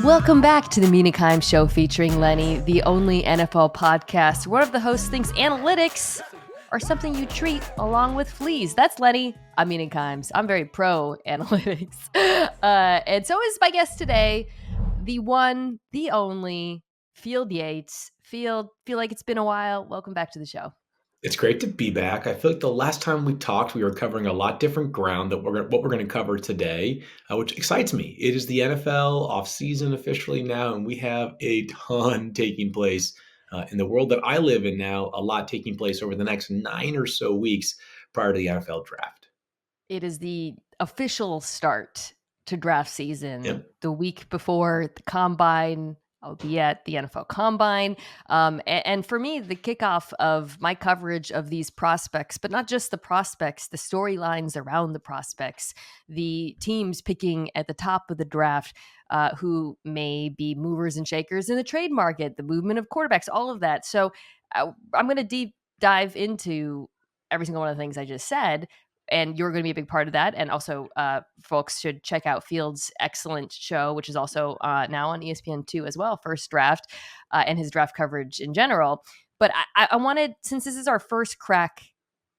Welcome back to the Mina Kimes Show featuring Lenny, the only NFL podcast. One of the hosts thinks analytics are something you treat along with fleas. That's Lenny. I'm Mina Kimes. I'm very pro analytics. And so is my guest today, the one, the only, Field Yates. Field, feel like it's been a while. Welcome back to the show. It's great to be back. I feel like the last time we talked, we were covering a lot different ground than what we're going to cover today, which excites me. It is the NFL offseason officially now, and we have a ton taking place in the world that I live in now, a lot taking place over the next 9 or so weeks prior to the NFL draft. It is the official start to draft season. Yep. The week before the combine, I'll be at the NFL Combine. And for me, the kickoff of my coverage of these prospects, but not just the prospects, the storylines around the prospects, the teams picking at the top of the draft, who may be movers and shakers in the trade market, the movement of quarterbacks, all of that. So I'm going to deep dive into every single one of the things I just said. And you're going to be a big part of that. And also, folks should check out Field's excellent show, which is also now on ESPN2 as well, First Draft, and his draft coverage in general. But I wanted, since this is our first crack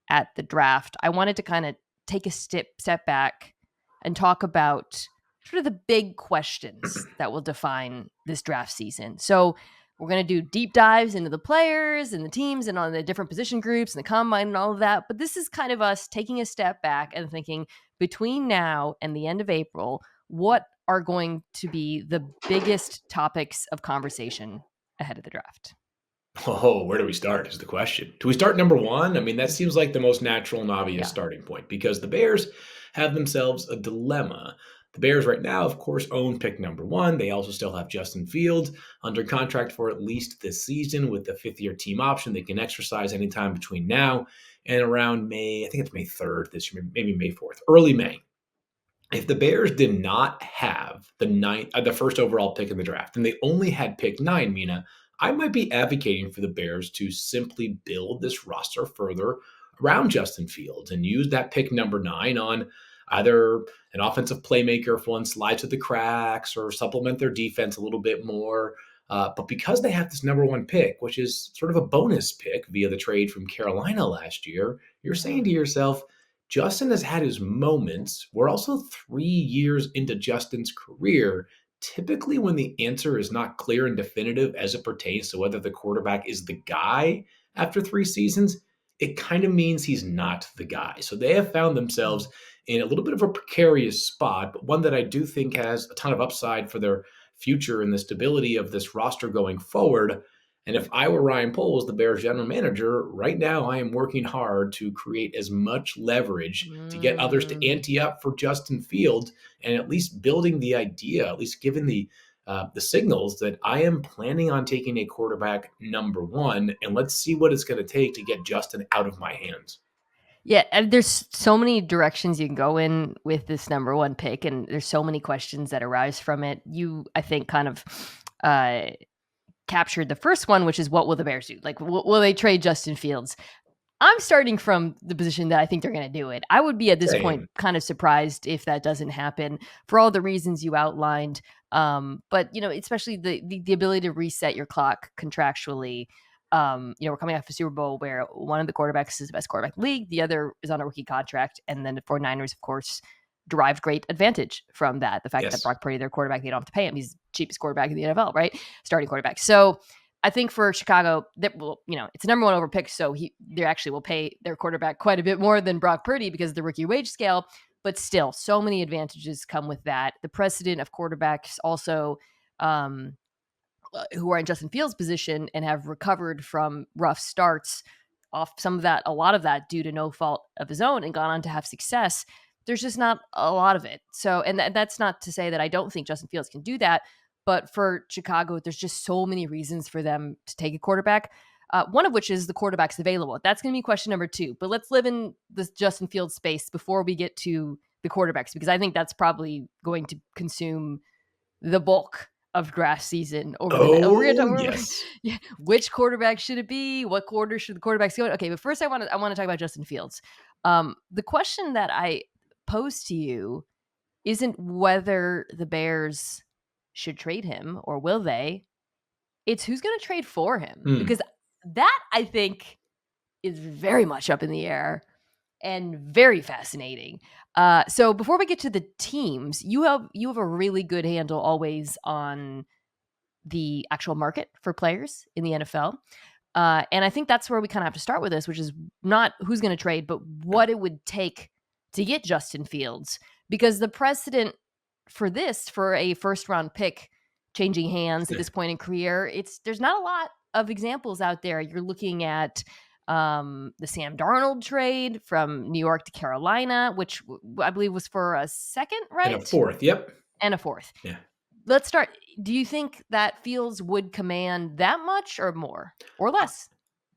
at the draft, I wanted to kind of take a step back and talk about sort of the big questions that will define this draft season. So we're going to do deep dives into the players and the teams and on the different position groups and the combine and all of that. But this is kind of us taking a step back and thinking between now and the end of April, what are going to be the biggest topics of conversation ahead of the draft? Oh, where do we start is the question. Do we start number one? I mean, that seems like the most natural and obvious starting point because the Bears have themselves a dilemma. The Bears right now, of course, own pick number one. They also still have Justin Fields under contract for at least this season with the fifth-year team option. They can exercise anytime between now and around May. I think it's May 3rd this year, maybe May 4th, early May. If the Bears did not have the first overall pick in the draft, and they only had pick 9, Mina, I might be advocating for the Bears to simply build this roster further around Justin Fields and use that pick number 9 on either an offensive playmaker if one slides through the cracks or supplement their defense a little bit more. But because they have this number 1 pick, which is sort of a bonus pick via the trade from Carolina last year, you're saying to yourself, Justin has had his moments. We're also 3 years into Justin's career. Typically, when the answer is not clear and definitive as it pertains to whether the quarterback is the guy after 3 seasons, it kind of means he's not the guy. So they have found themselves in a little bit of a precarious spot, but one that I do think has a ton of upside for their future and the stability of this roster going forward. And if I were Ryan Poles, the Bears general manager, right now I am working hard to create as much leverage to get others to ante up for Justin Fields and at least building the idea, at least giving the signals that I am planning on taking a quarterback number 1, and let's see what it's going to take to get Justin out of my hands. Yeah, and there's so many directions you can go in with this number 1 pick, and there's so many questions that arise from it. You, I think, kind of captured the first one, which is what will the Bears do? Like, will they trade Justin Fields? I'm starting from the position that I think they're going to do it. I would be at this point kind of surprised if that doesn't happen for all the reasons you outlined. But, especially the ability to reset your clock contractually. We're coming off a Super Bowl where one of the quarterbacks is the best quarterback in the league. The other is on a rookie contract. And then the 49ers, of course, derived great advantage from that. The fact that Brock Purdy, their quarterback, they don't have to pay him. He's the cheapest quarterback in the NFL, right? Starting quarterback. So I think for Chicago, that will, it's a number 1 over pick. So they actually will pay their quarterback quite a bit more than Brock Purdy because of the rookie wage scale. But still, so many advantages come with that. The precedent of quarterbacks also, who are in Justin Fields' position and have recovered from rough starts off a lot of that due to no fault of his own and gone on to have success. There's just not a lot of it. So, and that's not to say that I don't think Justin Fields can do that, but for Chicago, there's just so many reasons for them to take a quarterback. One of which is the quarterbacks available. That's going to be question number 2, but let's live in this Justin Fields space before we get to the quarterbacks, because I think that's probably going to consume the bulk of draft season which quarterback should it be? What quarter should the quarterbacks go in? Okay, but first I want to talk about Justin Fields. The question that I pose to you isn't whether the Bears should trade him or will they, it's who's going to trade for him. Hmm. Because that, I think, is very much up in the air and very fascinating. So before we get to the teams, you have a really good handle always on the actual market for players in the NFL. And I think that's where we kind of have to start with this, which is not who's going to trade, but what it would take to get Justin Fields. Because the precedent for this, for a first round pick changing hands at Yeah. this point in career, there's not a lot of examples out there. You're looking at the Sam Darnold trade from New York to Carolina, which I believe was for a second, And a right? fourth. Yep. And a fourth. Yeah. Let's start. Do you think that Fields would command that much or more or less?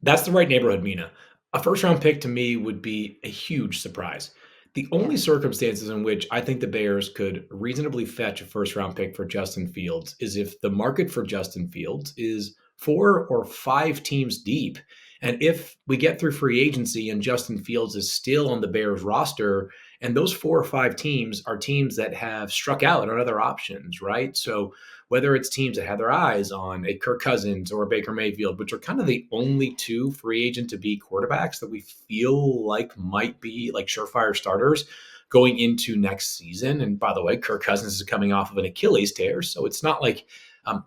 That's the right neighborhood, Mina. A first round pick to me would be a huge surprise. The Yeah. only circumstances in which I think the Bears could reasonably fetch a first round pick for Justin Fields is if the market for Justin Fields is 4 or 5 teams deep. And if we get through free agency and Justin Fields is still on the Bears roster, and those 4 or 5 teams are teams that have struck out on other options, right? So whether it's teams that have their eyes on a Kirk Cousins or a Baker Mayfield, which are kind of the only 2 free agent to be quarterbacks that we feel like might be like surefire starters going into next season. And by the way, Kirk Cousins is coming off of an Achilles tear, so it's not like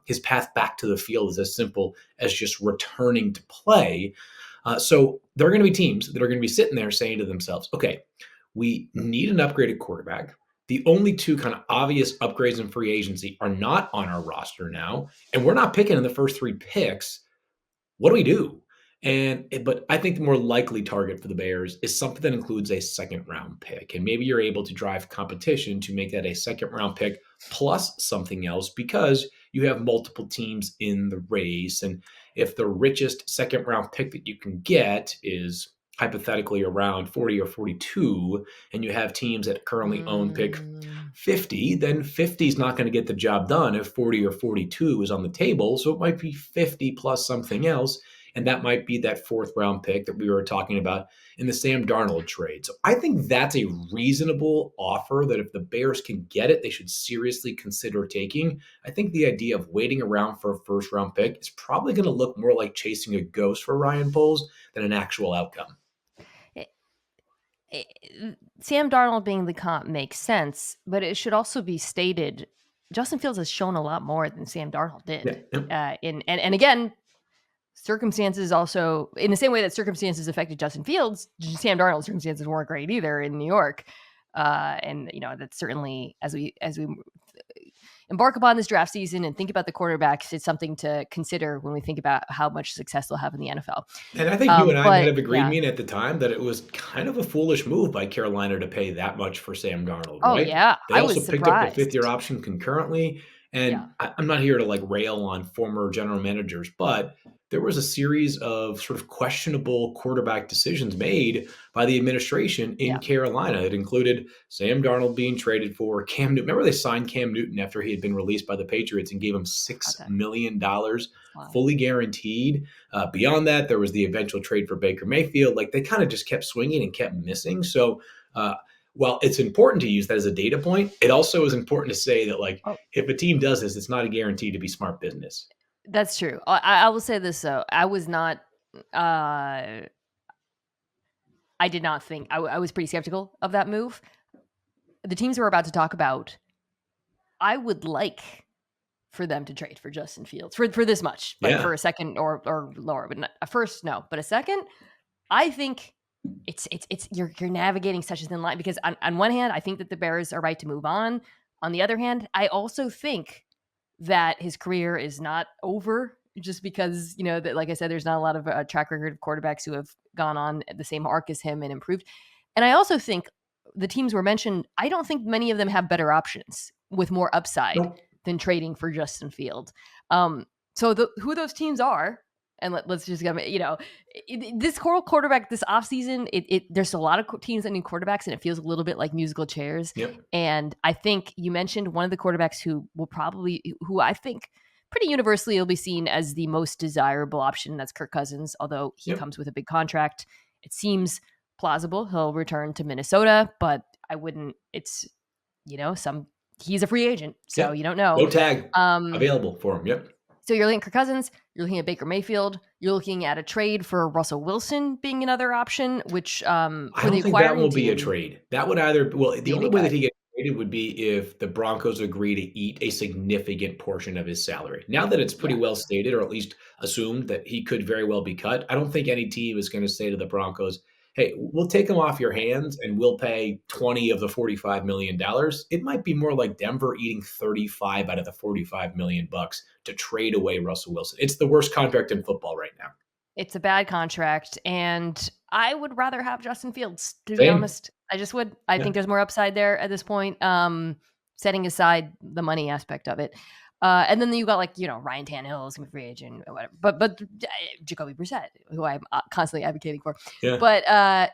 his path back to the field is as simple as just returning to play. So there are going to be teams that are going to be sitting there saying to themselves, okay, we need an upgraded quarterback. The only 2 kind of obvious upgrades in free agency are not on our roster now, and we're not picking in the first 3 picks. What do we do? But I think the more likely target for the Bears is something that includes a second round pick. And maybe you're able to drive competition to make that a second round pick plus something else because you have multiple teams in the race. And if the richest second round pick that you can get is hypothetically around 40 or 42, and you have teams that currently own pick Mm, 50, then 50 is not going to get the job done if 40 or 42 is on the table. So it might be 50 plus something else. And that might be that 4th round pick that we were talking about in the Sam Darnold trade. So I think that's a reasonable offer that if the Bears can get it, they should seriously consider taking. I think the idea of waiting around for a first round pick is probably going to look more like chasing a ghost for Ryan Poles than an actual outcome. it, Sam Darnold being the comp makes sense, but it should also be stated Justin Fields has shown a lot more than Sam Darnold Yeah. did. Yeah. And again, circumstances also, in the same way that circumstances affected Justin Fields, Sam Darnold's circumstances weren't great either in New York. And that's certainly as we embark upon this draft season and think about the quarterbacks, it's something to consider when we think about how much success they'll have in the NFL. And I think you and I might But have agreed, yeah, Mina, at the time that it was kind of a foolish move by Carolina to pay that much for Sam Darnold, oh right? yeah, They I was also picked up the 5th-year surprised. option concurrently. Yeah, And I'm not here to like rail on former general managers, but there was a series of sort of questionable quarterback decisions made by the administration in yeah, Carolina. It included Sam Darnold being traded for Cam Newton. Remember, they signed Cam Newton after he had been released by the Patriots and gave him $6 okay, million wow. fully guaranteed. Beyond that, there was the eventual trade for Baker Mayfield. Like they kind of just kept swinging and kept missing. So uh, while it's important to use that as a data point, it also is important to say that like Oh, if a team does this, it's not a guarantee to be smart business. that's true. I will say this though, I was not. Uh, I did not think I was pretty skeptical of that move. The teams we're about to talk about, I would like for them to trade for Justin Fields for this much, like Yeah. for a second or lower, but not, a first no, but a second. I think it's you're navigating such a thin line because on one hand, I think that the Bears are right to move on. On the other hand, I also think that his career is not over just because that, like I said, there's not a lot of track record of quarterbacks who have gone on the same arc as him and improved. And I also think the teams were mentioned, I don't think many of them have better options with more upside Nope. than trading for Justin Field. So who those teams are, and let's just go, this quarterback this offseason, there's a lot of teams that need quarterbacks, and it feels a little bit like musical chairs. Yep. And I think you mentioned one of the quarterbacks who I think pretty universally will be seen as the most desirable option. That's Kirk Cousins, although he Yep. comes with a big contract. It seems plausible he'll return to Minnesota, but I wouldn't. It's some he's a free agent, so Yeah. you don't know. No tag Um, available for him. Yep. so you're looking at Kirk Cousins, you're looking at Baker Mayfield, you're looking at a trade for Russell Wilson being another option, which I for the don't think that acquiring will be a team trade. That would either well, the maybe only way that could. he gets traded would be if the Broncos agree to eat a significant portion of his salary. Now that it's pretty Yeah. well stated, or at least assumed that he could very well be cut, I don't think any team is going to say to the Broncos, "Hey, we'll take him off your hands and we'll pay 20 of the $45 million." It might be more like Denver eating 35 out of the 45 million bucks to trade away Russell Wilson. It's the worst contract in football right now. It's a bad contract, and I would rather have Justin Fields, to be Same. honest. I just would. I Yeah. think there's more upside there at this point, setting aside the money aspect of it. And then you got like, Ryan Tannehill is a free agent or whatever. But Jacoby Brissett, who I'm constantly advocating for. Yeah. But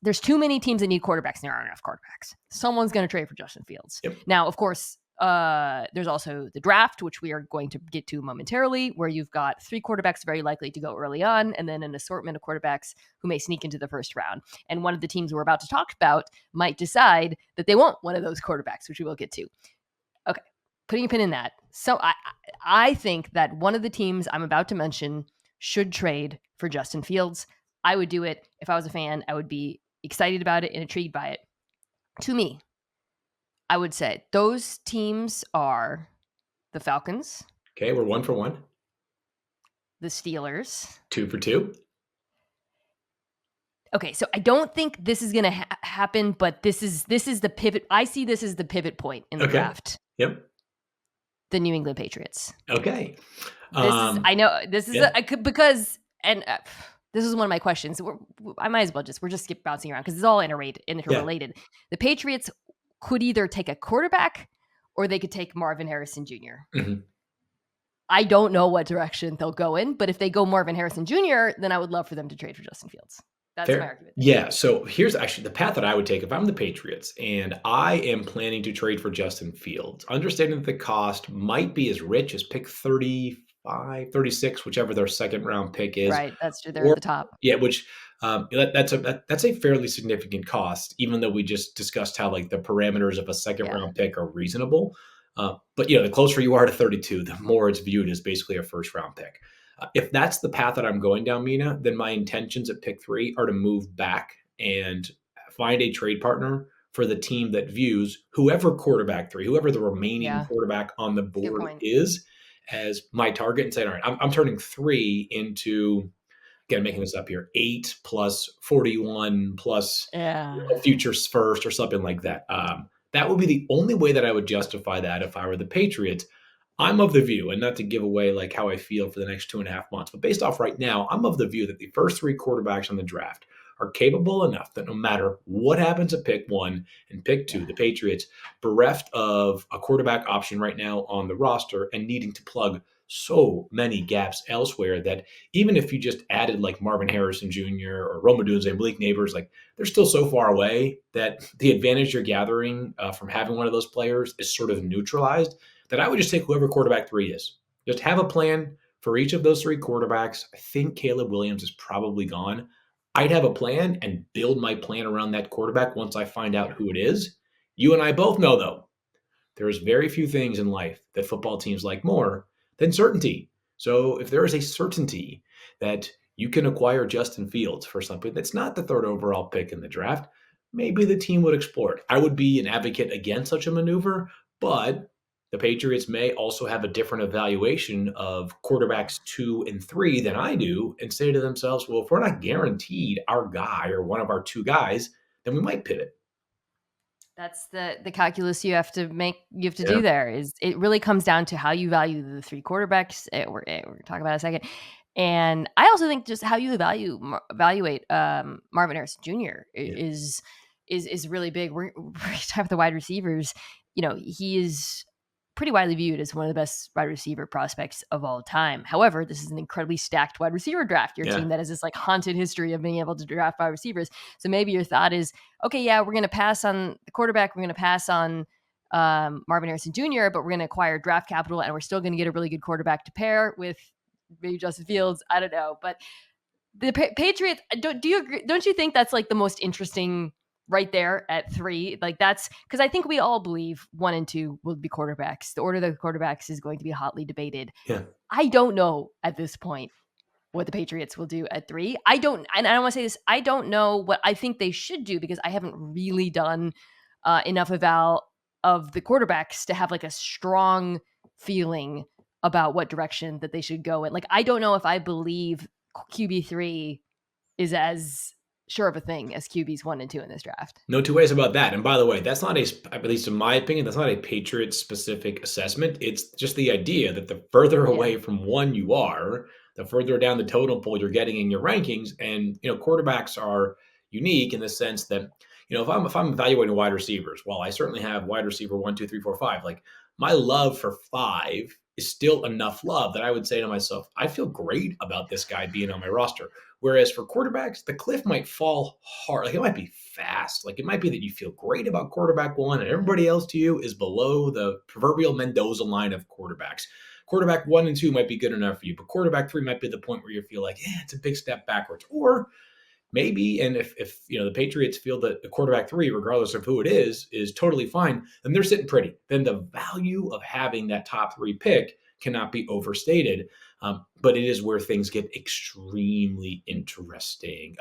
there's too many teams that need quarterbacks, and there aren't enough quarterbacks. Someone's going to trade for Justin Fields. Yep. Now, of course, there's also the draft, which we are going to get to momentarily, where you've got 3 quarterbacks very likely to go early on, and then an assortment of quarterbacks who may sneak into the first round. And one of the teams we're about to talk about might decide that they want one of those quarterbacks, which we will get to. Okay, putting a pin in that. So I think that one of the teams I'm about to mention should trade for Justin Fields. I would do it if I was a fan. I would be excited about it and intrigued by it. To me, I would say those teams are the Falcons, Okay, we're 1 for 1. the Steelers. 2 for 2. Okay, so I don't think this is going to happen, but this is the pivot. I see this as the pivot point in the Okay. draft. Yep. The New England Patriots. Okay. This is I know this is yeah. I could because and this is one of my questions. I might as well we're just skip bouncing around because it's all interrelated. The Patriots could either take a quarterback or they could take Marvin Harrison Jr. Mhm. I don't know what direction they'll go in, but if they go Marvin Harrison Jr., then I would love for them to trade for Justin Fields. That's my Fair. argument. Yeah, so here's actually the path that I would take if I'm the Patriots and I am planning to trade for Justin Fields, understanding that the cost might be as rich as pick 35, 36, whichever their second round pick is. Right, that's true. They're Or at the top. yeah, which that's a fairly significant cost, even though we just discussed how like the parameters of a second Yeah. round pick are reasonable. But the closer you are to 32, the more it's viewed as basically a first round pick. If that's the path that I'm going down, Mina, then my intentions at pick 3 are to move back and find a trade partner for the team that views whoever quarterback 3, whoever the remaining Yeah. quarterback on the Good board point. is, as my target and saying, all right, I'm turning 3 into, again, making this up here, 8 plus 41 plus Yeah. a future's first or something like that. That would be the only way that I would justify that if I were the Patriots. I'm of the view, and not to give away like how I feel for the next 2.5 months, but based off right now, I'm of the view that the first 3 quarterbacks on the draft are capable enough that no matter what happens at pick 1 and pick 2, the Patriots, bereft of a quarterback option right now on the roster and needing to plug so many gaps elsewhere, that even if you just added like Marvin Harrison Jr. or Rome Odunze and Malik Neighbors, like they're still so far away that the advantage you're gathering from having one of those players is sort of neutralized, that I would just take whoever quarterback 3 is. Just have a plan for each of those 3 quarterbacks. I think Caleb Williams is probably gone. I'd have a plan and build my plan around that quarterback once I find out who it is. You and I both know, though, there's very few things in life that football teams like more than certainty. So if there is a certainty that you can acquire Justin Fields for something that's not the 3rd overall pick in the draft, maybe the team would explore it. I would be an advocate against such a maneuver, but the Patriots may also have a different evaluation of quarterbacks 2 and 3 than I do, and say to themselves, well, if we're not guaranteed our guy or one of our 2 guys, then we might pivot. That's the calculus you have to make. You have to Yeah. do there. Is it really comes down to how you value the 3 quarterbacks? We're talking about in a second, and I also think just how you evaluate Marvin Harrison Jr. Yeah. is really big. We're talking about the wide receivers. He is pretty widely viewed as one of the best wide receiver prospects of all time. However, this is an incredibly stacked wide receiver draft. Your Yeah. team that has this like haunted history of being able to draft wide receivers. So maybe your thought is, okay, yeah, we're going to pass on the quarterback. We're going to pass on Marvin Harrison Jr., but we're going to acquire draft capital, and we're still going to get a really good quarterback to pair with maybe Justin Fields. I don't know, but the Patriots. Don't you agree? Don't you think that's like the most interesting right there at 3. Like that's because I think we all believe 1 and 2 will be quarterbacks. The order of the quarterbacks is going to be hotly debated. Yeah. I don't know at this point what the Patriots will do at 3. I don't, and I don't want to say this, I don't know what I think they should do because I haven't really done enough eval of the quarterbacks to have like a strong feeling about what direction that they should go in. Like, I don't know if I believe QB3 is as sure of a thing as QBs 1 and 2 in this draft. No two ways about that. And by the way, that's not at least in my opinion, that's not a Patriots specific assessment. It's just the idea that the further Yeah. away from one you are, the further down the totem pole you're getting in your rankings. And quarterbacks are unique in the sense that if I'm evaluating wide receivers, well, I certainly have wide receiver 1, 2, 3, 4, 5. Like my love for 5 is still enough love that I would say to myself, I feel great about this guy being on my roster. Whereas for quarterbacks, the cliff might fall hard. Like it might be fast. Like it might be that you feel great about quarterback 1 and everybody else to you is below the proverbial Mendoza line of quarterbacks. Quarterback 1 and 2 might be good enough for you, but quarterback 3 might be the point where you feel like, it's a big step backwards. Or maybe, and if the Patriots feel that the quarterback 3, regardless of who it is totally fine, then they're sitting pretty. Then the value of having that top 3 pick cannot be overstated. But it is where things get extremely interesting.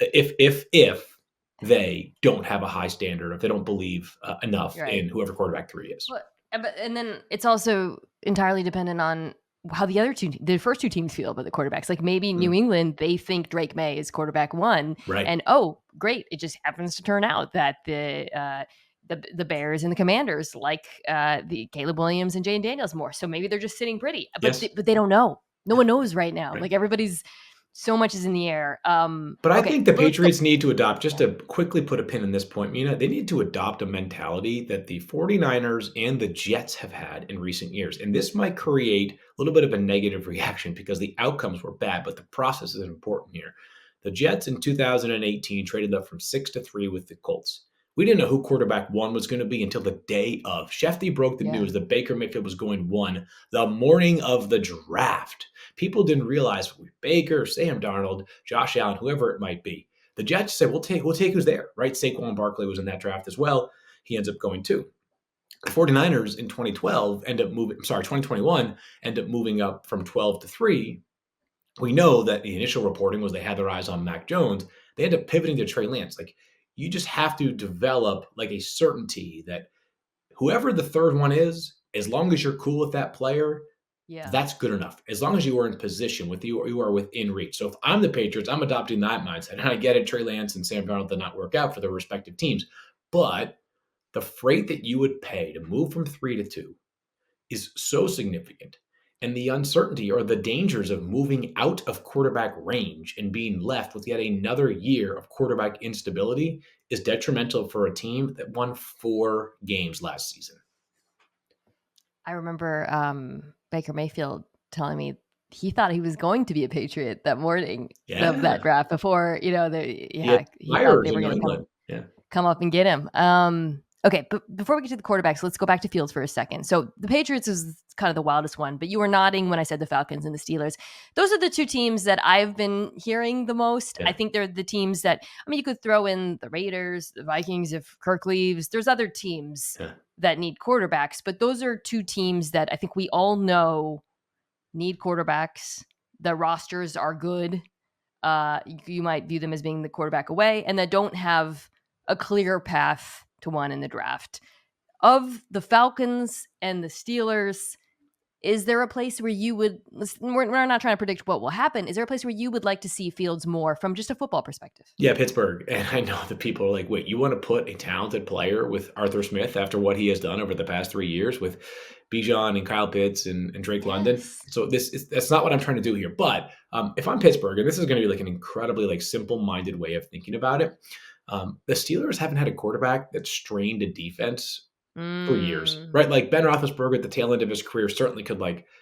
If they don't have a high standard, if they don't believe enough Right. in whoever quarterback 3 is. And then it's also entirely dependent on how the first 2 teams feel about the quarterbacks. Like maybe New England, they think Drake May is quarterback 1, Right. and great, it just happens to turn out that the Bears and the Commanders like the Caleb Williams and Jane Daniels more. So maybe they're just sitting pretty, but Yes. they don't know. No one knows right now. Right. Like everybody's so much is in the air. But I Okay, think the but let's go. Patriots need to adopt, just to quickly put a pin in this point, Mina, they need to adopt a mentality that the 49ers and the Jets have had in recent years. And this might create a little bit of a negative reaction because the outcomes were bad, but the process is important here. The Jets in 2018 traded up from 6-3 with the Colts. We didn't know who quarterback 1 was going to be until the day of. Shefty broke the Yeah. news that Baker Mayfield was going 1 the morning of the draft. People didn't realize Baker, Sam Darnold, Josh Allen, whoever it might be. The Jets said, we'll take who's there, right? Saquon Barkley was in that draft as well. He ends up going 2. The 49ers in 2021 end up moving up from 12 to 3. We know that the initial reporting was they had their eyes on Mac Jones. They end up pivoting to Trey Lance. Like you just have to develop like a certainty that whoever the third one is, as long as you're cool with that player, Yeah. that's good enough. As long as you are in position with you are within reach. So if I'm the Patriots, I'm adopting that mindset. And I get it, Trey Lance and Sam Darnold did not work out for their respective teams. But the freight that you would pay to move from 3 to 2 is so significant. And the uncertainty or the dangers of moving out of quarterback range and being left with yet another year of quarterback instability is detrimental for a team that won 4 games last season. I remember Baker Mayfield telling me he thought he was going to be a Patriot that morning of Yeah. that draft before, He had he thought they Myers were in New going to England. Yeah. come up and get him. Okay, but before we get to the quarterbacks, let's go back to Fields for a second. So the Patriots is kind of the wildest one, but you were nodding when I said the Falcons and the Steelers. Those are the 2 teams that I've been hearing the most. Yeah. I think they're the teams that, you could throw in the Raiders, the Vikings if Kirk leaves. There's other teams that need quarterbacks, but those are 2 teams that I think we all know need quarterbacks. The rosters are good. You might view them as being the quarterback away, and that don't have a clear path to 1 in the draft. Of the Falcons and the Steelers, is there a place where you would, we're not trying to predict what will happen, is there a place where you would like to see Fields more from just a football perspective? Yeah, Pittsburgh. And I know that people are like, wait, you want to put a talented player with Arthur Smith after what he has done over the past 3 years with Bijan and Kyle Pitts and Drake London? So that's not what I'm trying to do here. But if I'm Pittsburgh, and this is going to be like an incredibly like simple-minded way of thinking about it, the Steelers haven't had a quarterback that strained a defense for years, right? Like Ben Roethlisberger at the tail end of his career certainly could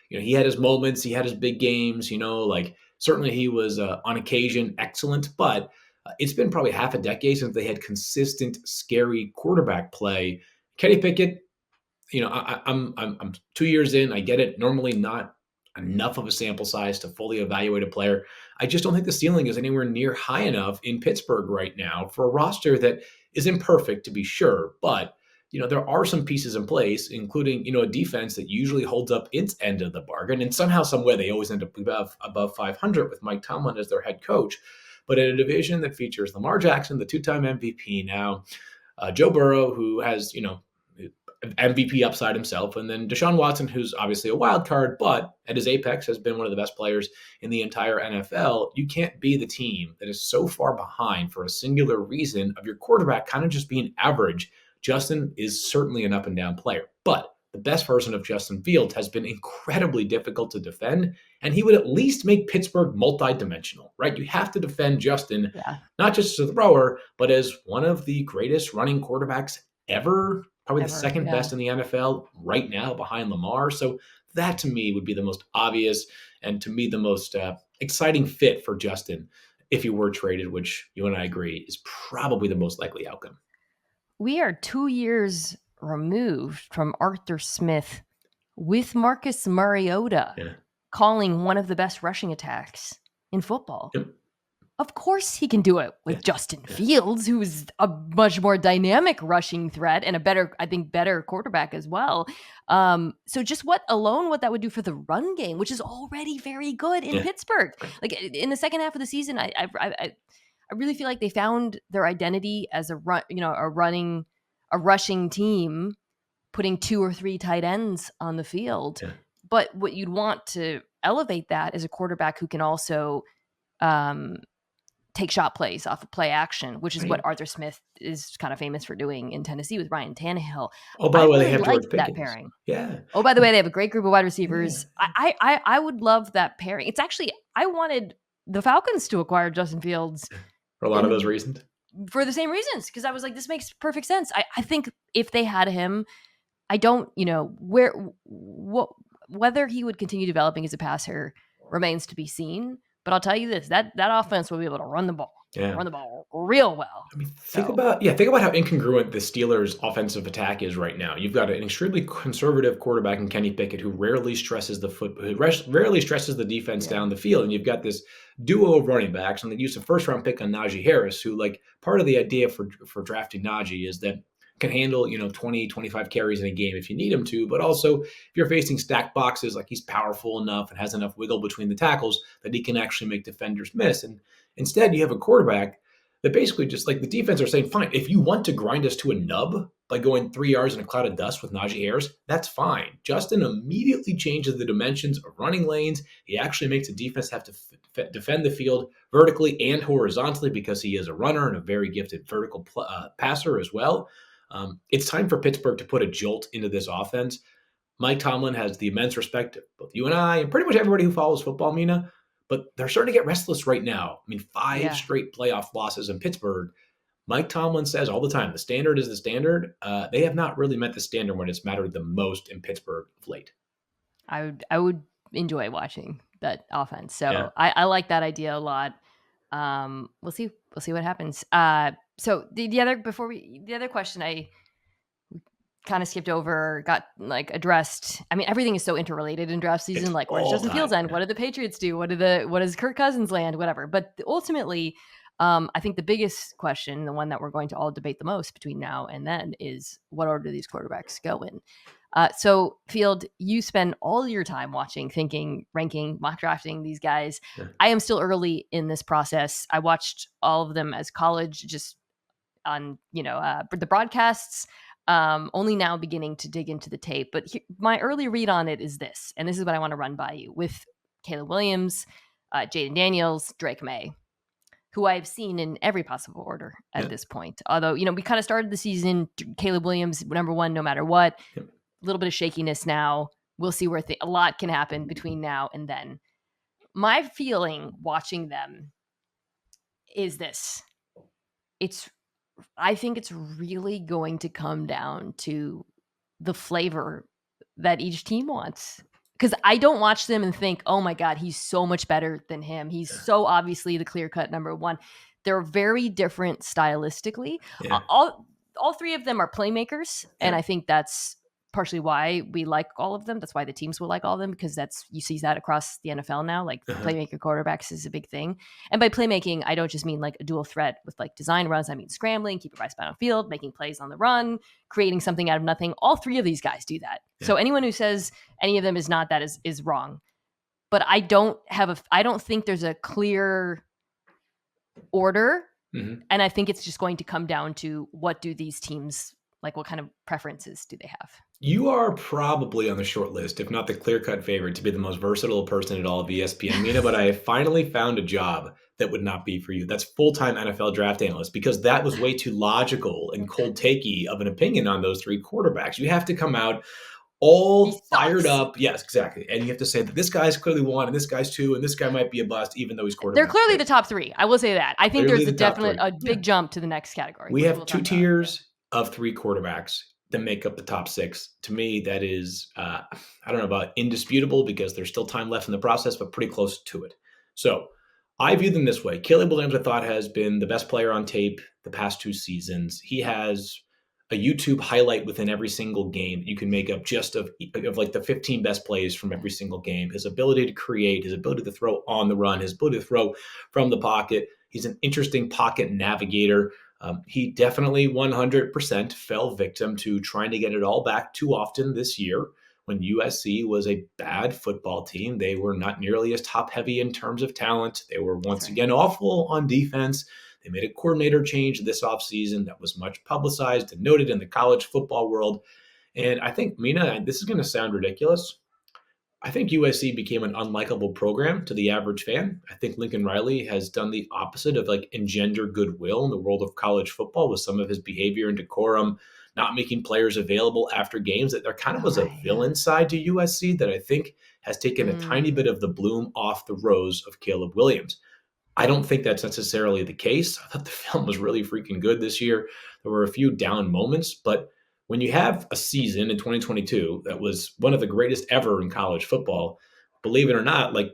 he had his moments, he had his big games, like certainly he was on occasion excellent, but it's been probably half a decade since they had consistent, scary quarterback play. Kenny Pickett, I'm 2 years in. I get it. Normally not enough of a sample size to fully evaluate a player. I just don't think the ceiling is anywhere near high enough in Pittsburgh right now for a roster that is imperfect, to be sure, but there are some pieces in place, including, a defense that usually holds up its end of the bargain. And somehow, some way, they always end up above 500 with Mike Tomlin as their head coach. But in a division that features Lamar Jackson, the two-time MVP now, Joe Burrow, who has, MVP upside himself, and then Deshaun Watson, who's obviously a wild card, but at his apex has been one of the best players in the entire NFL. You can't be the team that is so far behind for a singular reason of your quarterback kind of just being average. Justin is certainly an up and down player, but the best version of Justin Fields has been incredibly difficult to defend, and he would at least make Pittsburgh multidimensional, right? You have to defend Justin, Yeah, not just as a thrower, but as one of the greatest running quarterbacks ever, probably the ever. second Yeah. best in the NFL right now behind Lamar. So that to me would be the most obvious and to me the most exciting fit for Justin if he were traded, which you and I agree is probably the most likely outcome. We are 2 years removed from Arthur Smith with Marcus Mariota Yeah. calling one of the best rushing attacks in football. Yep. Of course he can do it with Yeah. Justin Fields, who's a much more dynamic rushing threat and a better quarterback as well. So just what that would do for the run game, which is already very good in Yeah. Pittsburgh. Like in the second half of the season, I really feel like they found their identity as a rushing team, putting 2 or 3 tight ends on the field. Yeah. But what you'd want to elevate that is a quarterback who can also take shot plays off of play action, which is what Right. Arthur Smith is kind of famous for doing in Tennessee with Ryan Tannehill. Oh, by I the way, they really have like George that Pickens. pairing. Yeah. Oh, by the way, they have a great group of wide Yeah. receivers. I would love that pairing. It's actually, I wanted the Falcons to acquire Justin Fields For a lot of those reasons. for the same reasons, because I was like, this makes perfect sense. I think if they had him, I don't, whether he would continue developing as a passer remains to be seen. But I'll tell you this: that offense will be able to run the ball Yeah. real well. I mean, think So about how incongruent the Steelers' offensive attack is right now. You've got an extremely conservative quarterback in Kenny Pickett who rarely stresses the defense yeah, down the field, and you've got this duo of running backs, and they used a first-round pick on Najee Harris, who part of the idea for drafting Najee is that can handle 20, 25 carries in a game if you need him to, but also if you're facing stacked boxes, like he's powerful enough and has enough wiggle between the tackles that he can actually make defenders miss. And instead, you have a quarterback that basically just like the defense are saying, fine, if you want to grind us to a nub by going 3 yards in a cloud of dust with Najee Harris, that's fine. Justin immediately changes the dimensions of running lanes. He actually makes the defense have to defend the field vertically and horizontally because he is a runner and a very gifted vertical passer as well. It's time for Pittsburgh to put a jolt into this offense. Mike Tomlin has the immense respect of both you and I and pretty much everybody who follows football, Mina, but they're starting to get restless right now. I mean, 5 yeah. straight playoff losses in Pittsburgh. Mike Tomlin says all the time, the standard is the standard. They have not really met the standard when it's mattered the most in Pittsburgh of late. I would enjoy watching that offense. So Yeah. I like that idea a lot. We'll see what happens. So the other question I kind of skipped over, got addressed. I mean, everything is so interrelated in draft season. It's Like, where does all Justin time. Fields end? Yeah. What do the Patriots do? What does Kirk Cousins land? Whatever. But ultimately, I think the biggest question, the one that we're going to all debate the most between now and then, is what order do these quarterbacks go in? So, Field, you spend all your time watching, thinking, ranking, mock drafting these guys. Yeah. I am still early in this process. I watched all of them as college, just on the broadcasts. Only now beginning to dig into the tape. But my early read on it is this, and this is what I want to run by you with Caleb Williams, Jaden Daniels, Drake May, who I've seen in every possible order at this point. Although, we kind of started the season, Caleb Williams, number one, no matter what. Yep. A little bit of shakiness now. We'll see where a lot can happen between now and then. My feeling watching them is this. I think it's really going to come down to the flavor that each team wants. Because I don't watch them and think, oh my God, he's so much better than him. He's so obviously the clear-cut number one. They're very different stylistically. Yeah. All three of them are playmakers, and I think that's partially why we like all of them. That's why the teams will like all of them, because you see that across the NFL now. Like Uh-huh. playmaker quarterbacks is a big thing. And by playmaking, I don't just mean like a dual threat with like design runs. I mean scrambling, keep your right spot on field, making plays on the run, creating something out of nothing. All three of these guys do that. Yeah. So anyone who says any of them is not that is wrong. But I don't think there's a clear order. Mhm. And I think it's just going to come down to what do these teams like, what kind of preferences do they have? You are probably on the short list, if not the clear-cut favorite, to be the most versatile person at all of ESPN, Mina, but I have finally found a job that would not be for you. That's full-time NFL draft analyst, because that was way too logical and cold takey of an opinion on those three quarterbacks. You have to come out He all fired sucks. up. Yes, exactly. And you have to say that this guy's clearly one, and this guy's two, and this guy might be a bust, even though he's They're quarterback clearly three. the top three. I will say that. I think Clearly there's the top three. a Yeah. big jump to the next category, We which have we'll two talk about. Yeah. tiers of three quarterbacks that make up the top six. To me, that is, I don't know about indisputable, because there's still time left in the process, but pretty close to it. So I view them this way. Caleb Williams, I thought, has been the best player on tape the past 2 seasons. He has a YouTube highlight within every single game that you can make up just of like the 15 best plays from every single game. His ability to create, his ability to throw on the run, his ability to throw from the pocket. He's an interesting pocket navigator. He definitely 100% fell victim to trying to get it all back too often this year. When USC was a bad football team, they were not nearly as top heavy in terms of talent. They were That's once right. again awful on defense. They made a coordinator change this offseason that was much publicized and noted in the college football world. And I think, Mina, this is going to sound ridiculous. I think USC became an unlikable program to the average fan. I think Lincoln Riley has done the opposite of like engender goodwill in the world of college football with some of his behavior and decorum, not making players available after games. That there kind of Oh was a my, yeah. villain side to USC that I think has taken a tiny bit Mm, of the bloom off the rose of Caleb Williams. I don't think that's necessarily the case. I thought the film was really freaking good this year. There were a few down moments, but when you have a season in 2022 that was one of the greatest ever in college football, believe it or not, like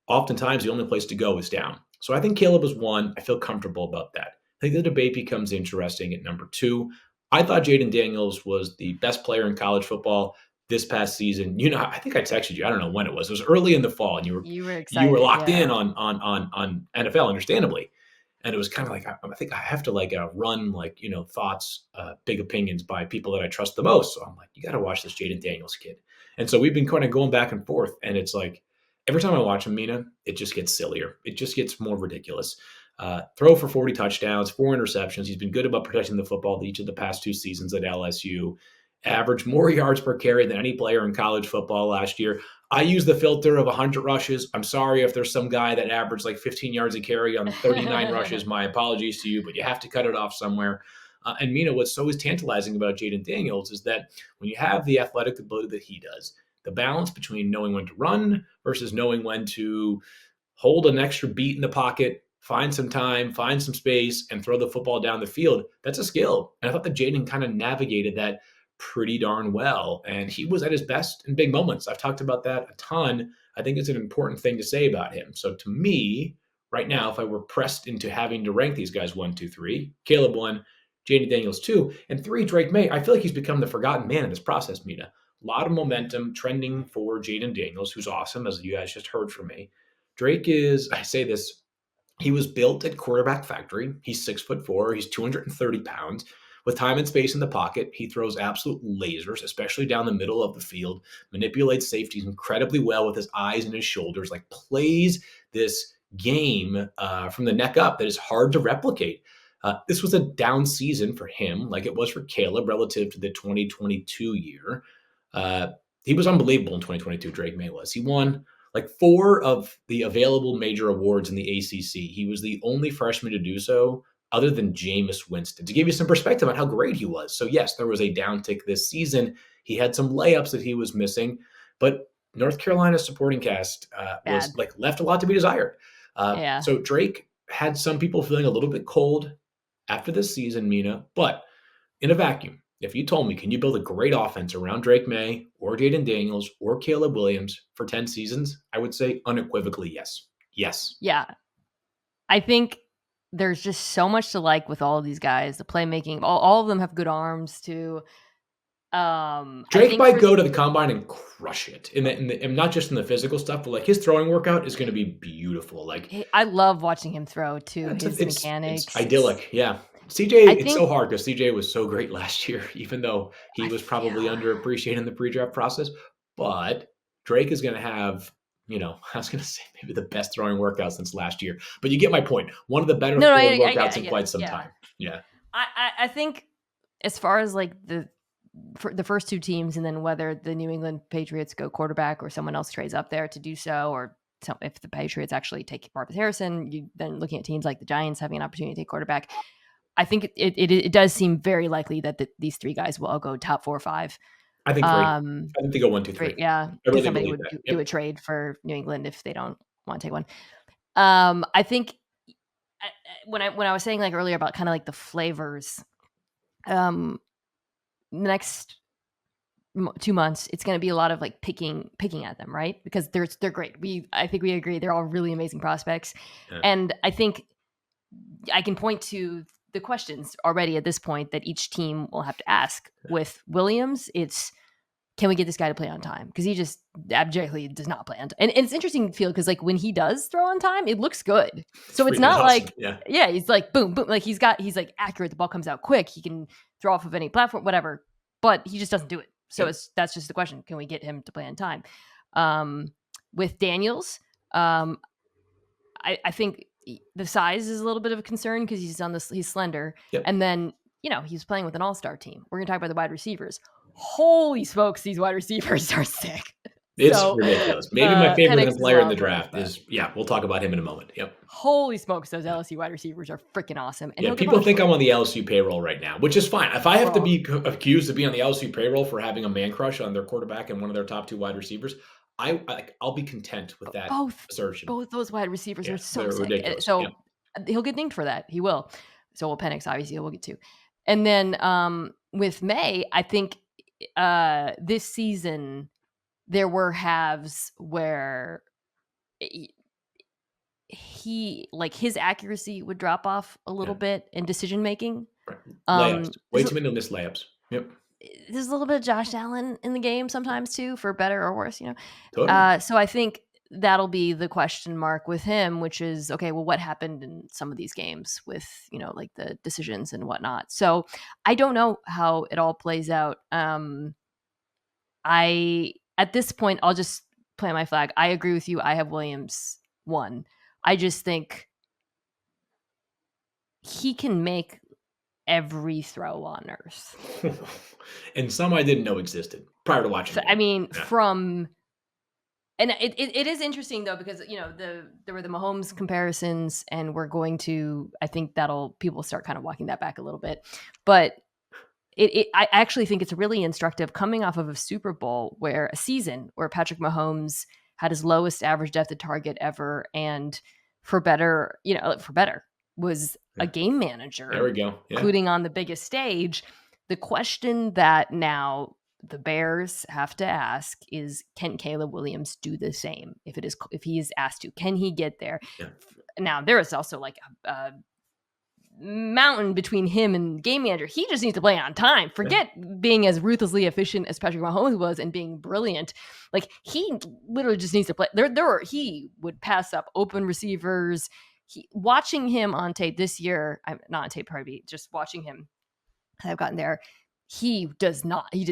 oftentimes the only place to go is down. So I think Caleb was one. I feel comfortable about that. I think the debate becomes interesting at number two. I thought Jaden Daniels was the best player in college football this past season. You know, I think I texted you. I don't know when it was. It was early in the fall, and you were you were excited, locked in yeah. on NFL, understandably. And it was kind of like I think I have to like run like thoughts, big opinions by people that I trust the most. So I'm like, you got to watch this Jaden Daniels kid. And so we've been kind of going back and forth, and it's like every time I watch him, Mina, it just gets sillier. It just gets more ridiculous. Throw for 40 touchdowns, 4 interceptions. He's been good about protecting the football each of the past 2 seasons at LSU. Averaged more yards per carry than any player in college football last year. I use the filter of 100 rushes. I'm sorry if there's some guy that averaged like 15 yards a carry on 39 rushes. My apologies to you, but you have to cut it off somewhere. And Mina, what's always tantalizing about Jaden Daniels is that when you have the athletic ability that he does, the balance between knowing when to run versus knowing when to hold an extra beat in the pocket, find some time, find some space, and throw the football down the field. That's a skill. And I thought that Jaden kind of navigated that pretty darn well. And he was at his best in big moments. I've talked about that a ton. I think it's an important thing to say about him. So to me, right now, if I were pressed into having to rank these guys one, two, three, Caleb one, Jaden Daniels two, and three, Drake May, I feel like he's become the forgotten man in this process, Mina. A lot of momentum trending for Jaden Daniels, who's awesome, as you guys just heard from me. Drake is, I say this, he was built at quarterback factory. He's 6'4". He's 230 pounds. With time and space in the pocket, he throws absolute lasers, especially down the middle of the field, manipulates safeties incredibly well with his eyes and his shoulders, like plays this game from the neck up that is hard to replicate. This was a down season for him, like it was for Caleb relative to the 2022 year. Uh, he was unbelievable in 2022, Drake May was. He won like 4 of the available major awards in the ACC. He was the only freshman to do so other than Jameis Winston. To give you some perspective on how great he was. So yes, there was a downtick this season. He had some layups that he was missing, but North Carolina's supporting cast was Bad. like left a lot to be desired. Yeah. So Drake had some people feeling a little bit cold after this season, Mina, but in a vacuum, if you told me, can you build a great offense around Drake May or Jaden Daniels or Caleb Williams for 10 seasons? I would say unequivocally yes. Yes. Yeah. I think there's just so much to like with all of these guys. The playmaking, all of them have good arms too. I Drake think might for go to the combine and crush it, and not just in the physical stuff, but like his throwing workout is going to be beautiful. Like I love watching him throw too. it's His it's mechanics, it's idyllic. Yeah, CJ. I It's think so hard because CJ was so great last year, even though he was probably yeah. underappreciated in the pre-draft process. But Drake is going to have. I was going to say maybe the best throwing workout since last year, but you get my point. One of the better No, no, throwing I workouts in get it. quite some Yeah. time. Yeah, I think as far as like for the first two teams, and then whether the New England Patriots go quarterback or someone else trades up there to do so, or if the Patriots actually take Marcus Harrison, you then looking at teams like the Giants having an opportunity to take quarterback. I think it does seem very likely that these three guys will all go top 4 or 5. I think three. Um, I think they go one, two, Three, three. yeah, I because really somebody believe would that. do Yep. a trade for New England if they don't want to take one. I think when I was saying like earlier about kind of like the flavors, um, next 2 months, it's going to be a lot of like picking at them, right? Because they're great. I think we agree they're all really amazing prospects, Yeah. and I think I can point to the questions already at this point that each team will have to ask. With Williams, it's can we get this guy to play on time? Because he just abjectly does not play on time. And it's interesting to feel because like when he does throw on time, it looks good. It's So it's freaking not awesome. like, Yeah. yeah, he's like boom, boom. Like he's like accurate. The ball comes out quick. He can throw off of any platform, whatever. But he just doesn't do it. So Yep. that's just the question. Can we get him to play on time? Um, with Daniels, um, I think the size is a little bit of a concern because he's slender. Yep. And then, he's playing with an all-star team. We're going to talk about the wide receivers. Holy smokes, these wide receivers are sick. It's So, ridiculous. Maybe my favorite Penix is player in the wild card, draft but is, we'll talk about him in a moment. Yep. holy smokes, those Yeah. LSU wide receivers are freaking awesome. And Yeah. he'll get People punished think for I'm it. on the LSU payroll right now, which is fine. If I have to Wrong. be accused of being on the LSU payroll for having a man crush on their quarterback and one of their top two wide receivers, I'll be content with that Both assertion. both those wide receivers Yeah. are so They're sick. ridiculous. Yep. So he'll get dinged for that. He will. So will Penix, obviously, we'll get to. And then with May, I think this season there were halves where he like his accuracy would drop off a little Yeah. bit in decision making. Right. Layups. Way There's, too many missed layups. Yep. there's a little bit of Josh Allen in the game sometimes too, for better or worse, Totally. So I think that'll be the question mark with him, which is okay. Well, what happened in some of these games with like the decisions and whatnot? So I don't know how it all plays out. I At this point, I'll just plant my flag. I agree with you. I have Williams 1. I just think he can make every throw on earth. And some I didn't know existed prior to watching So, the I game. mean, Yeah. and it is interesting though because there were the Mahomes comparisons, and we're going to I think people start kind of walking that back a little bit, but I actually think it's really instructive coming off of a Super Bowl where a season where Patrick Mahomes had his lowest average depth of target ever, and for better was a game manager, There we go. Yeah. including on the biggest stage. The question that now the Bears have to ask is, can Caleb Williams do the same? If he is asked to, can he get there? Yeah. Now there is also like a mountain between him and game manager. He just needs to play on time. Forget being as ruthlessly efficient as Patrick Mahomes was and being brilliant. Like he literally just needs to play. He would pass up open receivers. Watching him on tape this year, I'm not on tape, probably just watching him. I've gotten there. He did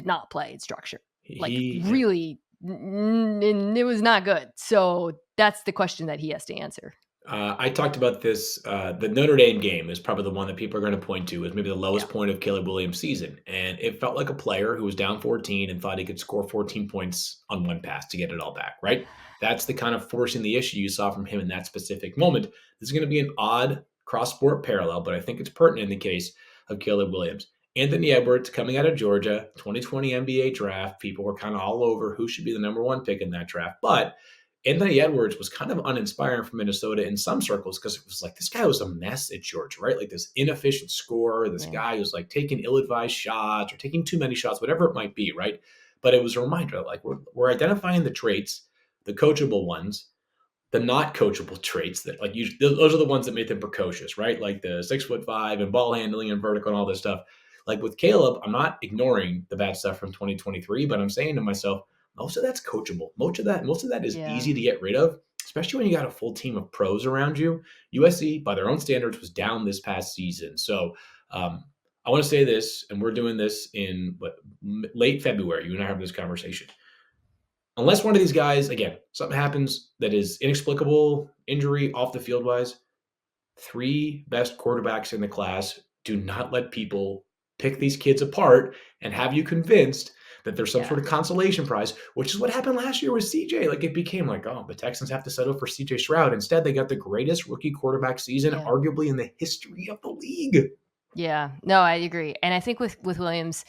not play in structure. Really, it was not good. So that's the question that he has to answer. I talked about this. The Notre Dame game is probably the one that people are going to point to as maybe the lowest point of Caleb Williams' season. And it felt like a player who was down 14 and thought he could score 14 points on one pass to get it all back, right? That's the kind of forcing the issue you saw from him in that specific moment. This is going to be an odd cross-sport parallel, but I think it's pertinent in the case of Caleb Williams. Anthony Edwards coming out of Georgia, 2020 NBA draft. People were kind of all over who should be the number one pick in that draft. But Anthony Edwards was kind of uninspiring for Minnesota in some circles because it was like this guy was a mess at Georgia, right? Like this inefficient scorer, this guy who's like taking ill-advised shots or taking too many shots, whatever it might be, right? But it was a reminder, like we're identifying the traits, the coachable ones, the not coachable traits that like those are the ones that make them precocious, right? Like the 6'5" and ball handling and vertical and all this stuff. like with Caleb, I'm not ignoring the bad stuff from 2023, but I'm saying to myself, most of that's coachable. Most of that is Yeah. easy to get rid of, especially when you got a full team of pros around you. USC, by their own standards, was down this past season. So I want to say this, and we're doing this in late February. You and I have this conversation. Unless one of these guys, again, something happens that is inexplicable, injury off the field wise, three best quarterbacks in the class. Do not let people pick these kids apart and have you convinced that there's some Yeah. sort of consolation prize, which is what happened last year with CJ. Like it became like, oh, the Texans have to settle for CJ Stroud. Instead, they got the greatest rookie quarterback season, Yeah. arguably in the history of the league. Yeah. No, I agree. And I think with Williams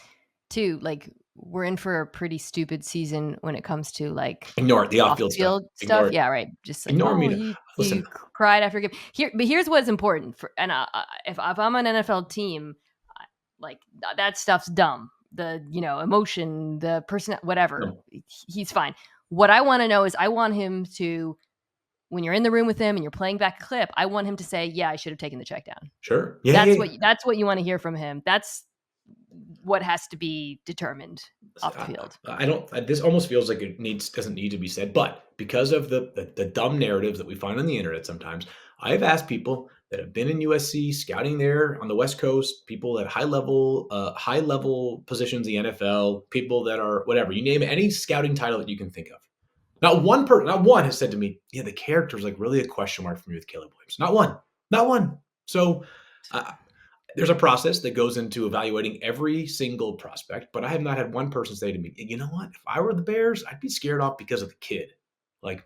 too, like we're in for a pretty stupid season when it comes to like Ignore it, the off off-field the stuff. field Ignore stuff. it. Yeah, right. Just like, Ignore oh, Mina. he Listen, cried after a game. But here's what's important for, and if I'm an NFL team, like that stuff's dumb. The emotion, the person, whatever. no, He's fine. What I want to know is I want him to, when you're in the room with him and you're playing back a clip, I want him to say, "Yeah, I should have taken the check down." sure. Yeah, yeah, yeah. That's what you want to hear from him. That's what has to be determined off the field. I don't. This almost feels like it doesn't need to be said, but because of the dumb narratives that we find on the internet, sometimes I have asked people that have been in USC scouting there on the West Coast, people at high level positions in the NFL, people that are whatever you name it, any scouting title that you can think of. Not one has said to me, "Yeah, the character is like really a question mark for me with Caleb Williams." Not one. So. There's a process that goes into evaluating every single prospect, but I have not had one person say to me, you know what? If I were the Bears, I'd be scared off because of the kid. Like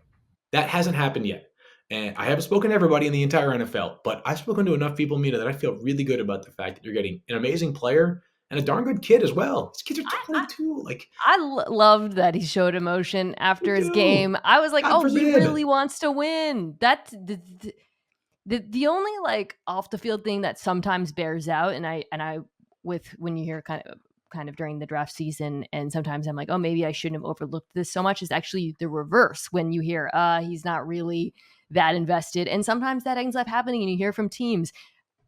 that hasn't happened yet. And I haven't spoken to everybody in the entire NFL, but I've spoken to enough people, Mina, that I feel really good about the fact that you're getting an amazing player and a darn good kid as well. These kids are I 22. Like, loved that he showed emotion you after his do. game. I was like, God oh, he forbid. really wants to win. That's the only like off the field thing that sometimes bears out, and I with when you hear kind of during the draft season, and sometimes I'm like, oh, maybe I shouldn't have overlooked this so much, is actually the reverse. When you hear he's not really that invested, and sometimes that ends up happening, and you hear from teams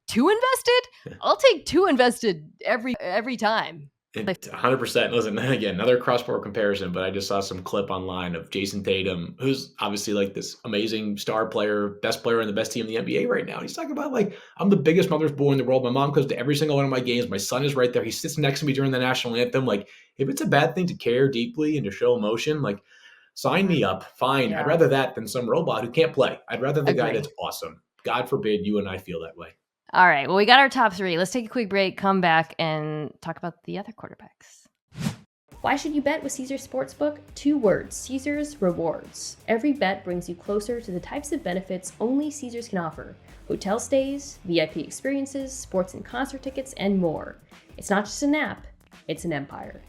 too invested. I'll take too invested every time. It's 100%. Listen, again, another cross-sport comparison, but I just saw some clip online of Jason Tatum, who's obviously like this amazing star player, best player on the best team in the NBA right now. And he's talking about like, I'm the biggest mother's boy in the world. My mom goes to every single one of my games. My son is right there. He sits next to me during the national anthem. Like, if it's a bad thing to care deeply and to show emotion, like, sign me up. Fine. I'd Yeah, rather that than some robot who can't play. I'd rather the guy agree. that's awesome. God forbid you and I feel that way. All right. Well, we got our top three. Let's take a quick break, come back, and talk about the other quarterbacks. Why should you bet with Caesars Sportsbook? 2 words: Caesars Rewards. Every bet brings you closer to the types of benefits only Caesars can offer: hotel stays, VIP experiences, sports and concert tickets, and more. It's not just an app, it's an empire.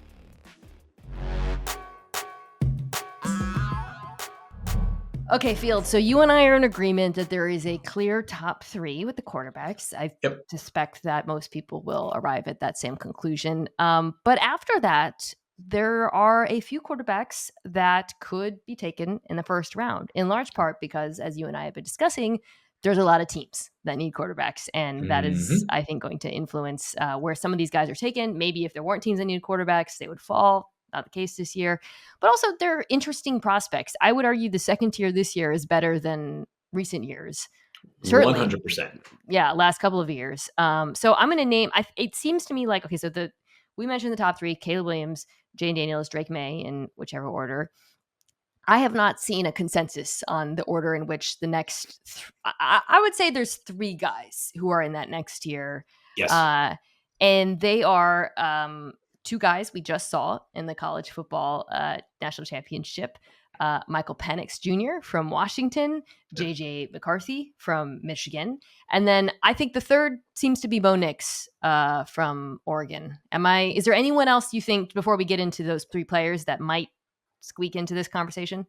Okay, Field. So you and I are in agreement that there is a clear top three with the quarterbacks. I Yep. suspect that most people will arrive at that same conclusion. But after that, there are a few quarterbacks that could be taken in the first round, in large part because, as you and I have been discussing, there's a lot of teams that need quarterbacks. And that is, Hmm. I think, going to influence where some of these guys are taken. Maybe if there weren't teams that needed quarterbacks, they would fall. Not the case this year. But also, they're interesting prospects. I would argue the second tier this year is better than recent years. Certainly, 100%. yeah, last couple of years. So I'm going to name. It seems to me like, okay, so we mentioned the top three: Caleb Williams, Jane Daniels, Drake May, in whichever order. I have not seen a consensus on the order in which the next. I would say there's three guys who are in that next tier, Yes. uh, and they are two guys we just saw in the college football national championship. Michael Penix Jr. from Washington, JJ McCarthy from Michigan, and then I think the third seems to be Bo Nix from Oregon. Is there anyone else you think, before we get into those three players, that might squeak into this conversation?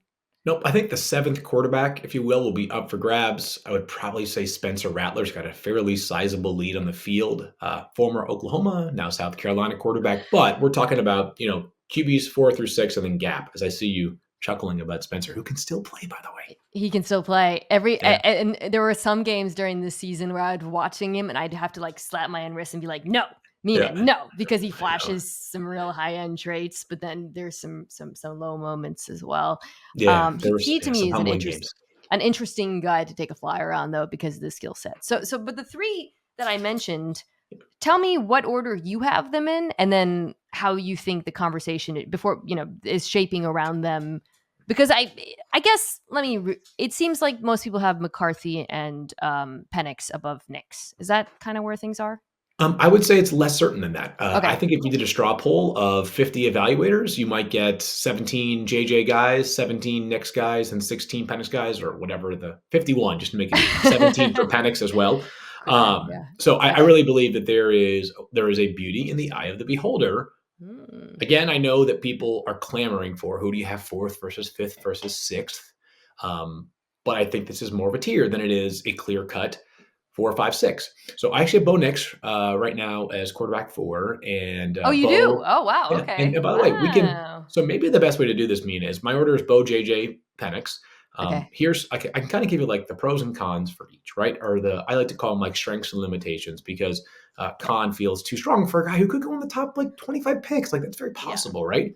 Nope. I think the seventh quarterback, if you will be up for grabs. I would probably say Spencer Rattler's got a fairly sizable lead on the field. Former Oklahoma, now South Carolina quarterback. But we're talking about, QBs 4 through 6 and then gap, as I see you chuckling about Spencer, who can still play, by the way. He can still play Yeah. and there were some games during this season where I'd watching him and I'd have to like slap my own wrist and be like, no, Mina, Yeah, no, because he I know. flashes some real high end traits, but then there's some low moments as well. Yeah, there was He to me some is an humbling games. interesting guy to take a flyer on though because of the skill set. But the three that I mentioned, tell me what order you have them in, and then how you think the conversation before is shaping around them. Because I guess it seems like most people have McCarthy and Penix above Nix. Is that kind of where things are? I would say it's less certain than that. I Okay. think if you did a straw poll of 50 evaluators, you might get 17 JJ guys, 17 Knicks guys, and 16 Penix guys, or whatever the 51, just to make it even. 17 for Penix as well. For Pen, yeah. So I Okay. really believe that there is a beauty in the eye of the beholder. Mm. Again, I know that people are clamoring for who do you have fourth versus fifth versus sixth. But I think this is more of a tier than it is a clear cut 4, 5, 6. So I actually have Bo Nix right now as quarterback 4, and Oh, you do? Bo. Oh, wow. Yeah, and, Okay. and by the way, we can. Wow. So maybe the best way to do this, Mina, is my order is Bo, JJ, Penix. Okay. Here's I can kind of give you like the pros and cons for each, right? Or I like to call them like strengths and limitations because Okay. con feels too strong for a guy who could go in the top like 25 picks. Like that's very Yeah. possible, right?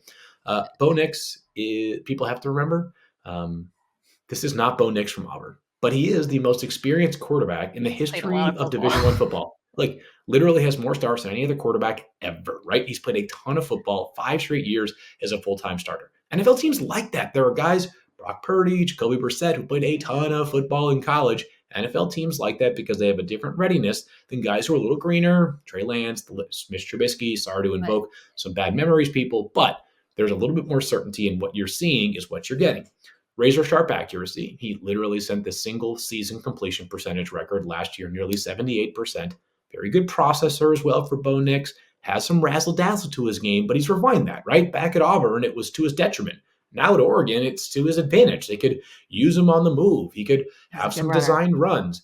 Bo Nix, people have to remember. Um, this is not Bo Nix from Auburn, but he is the most experienced quarterback in the Played a lot history of of football. Division One football. Like literally has more starts than any other quarterback ever, right? He's played a ton of football, 5 straight years as a full-time starter. NFL teams like that. There are guys, Brock Purdy, Jacoby Brissett, who played a ton of football in college. NFL teams like that because they have a different readiness than guys who are a little greener. Trey Lance, Mitch Trubisky. Sorry to Right. invoke some bad memories, people, but there's a little bit more certainty in what you're seeing is what you're getting. Razor sharp accuracy. He literally sent the single season completion percentage record last year, nearly 78%. Very good processor as well for Bo Nix. Has some razzle dazzle to his game, but he's refined that, right? Back at Auburn, it was to his detriment. Now at Oregon, it's to his advantage. They could use him on the move. He could He's a have good some runner. designed runs.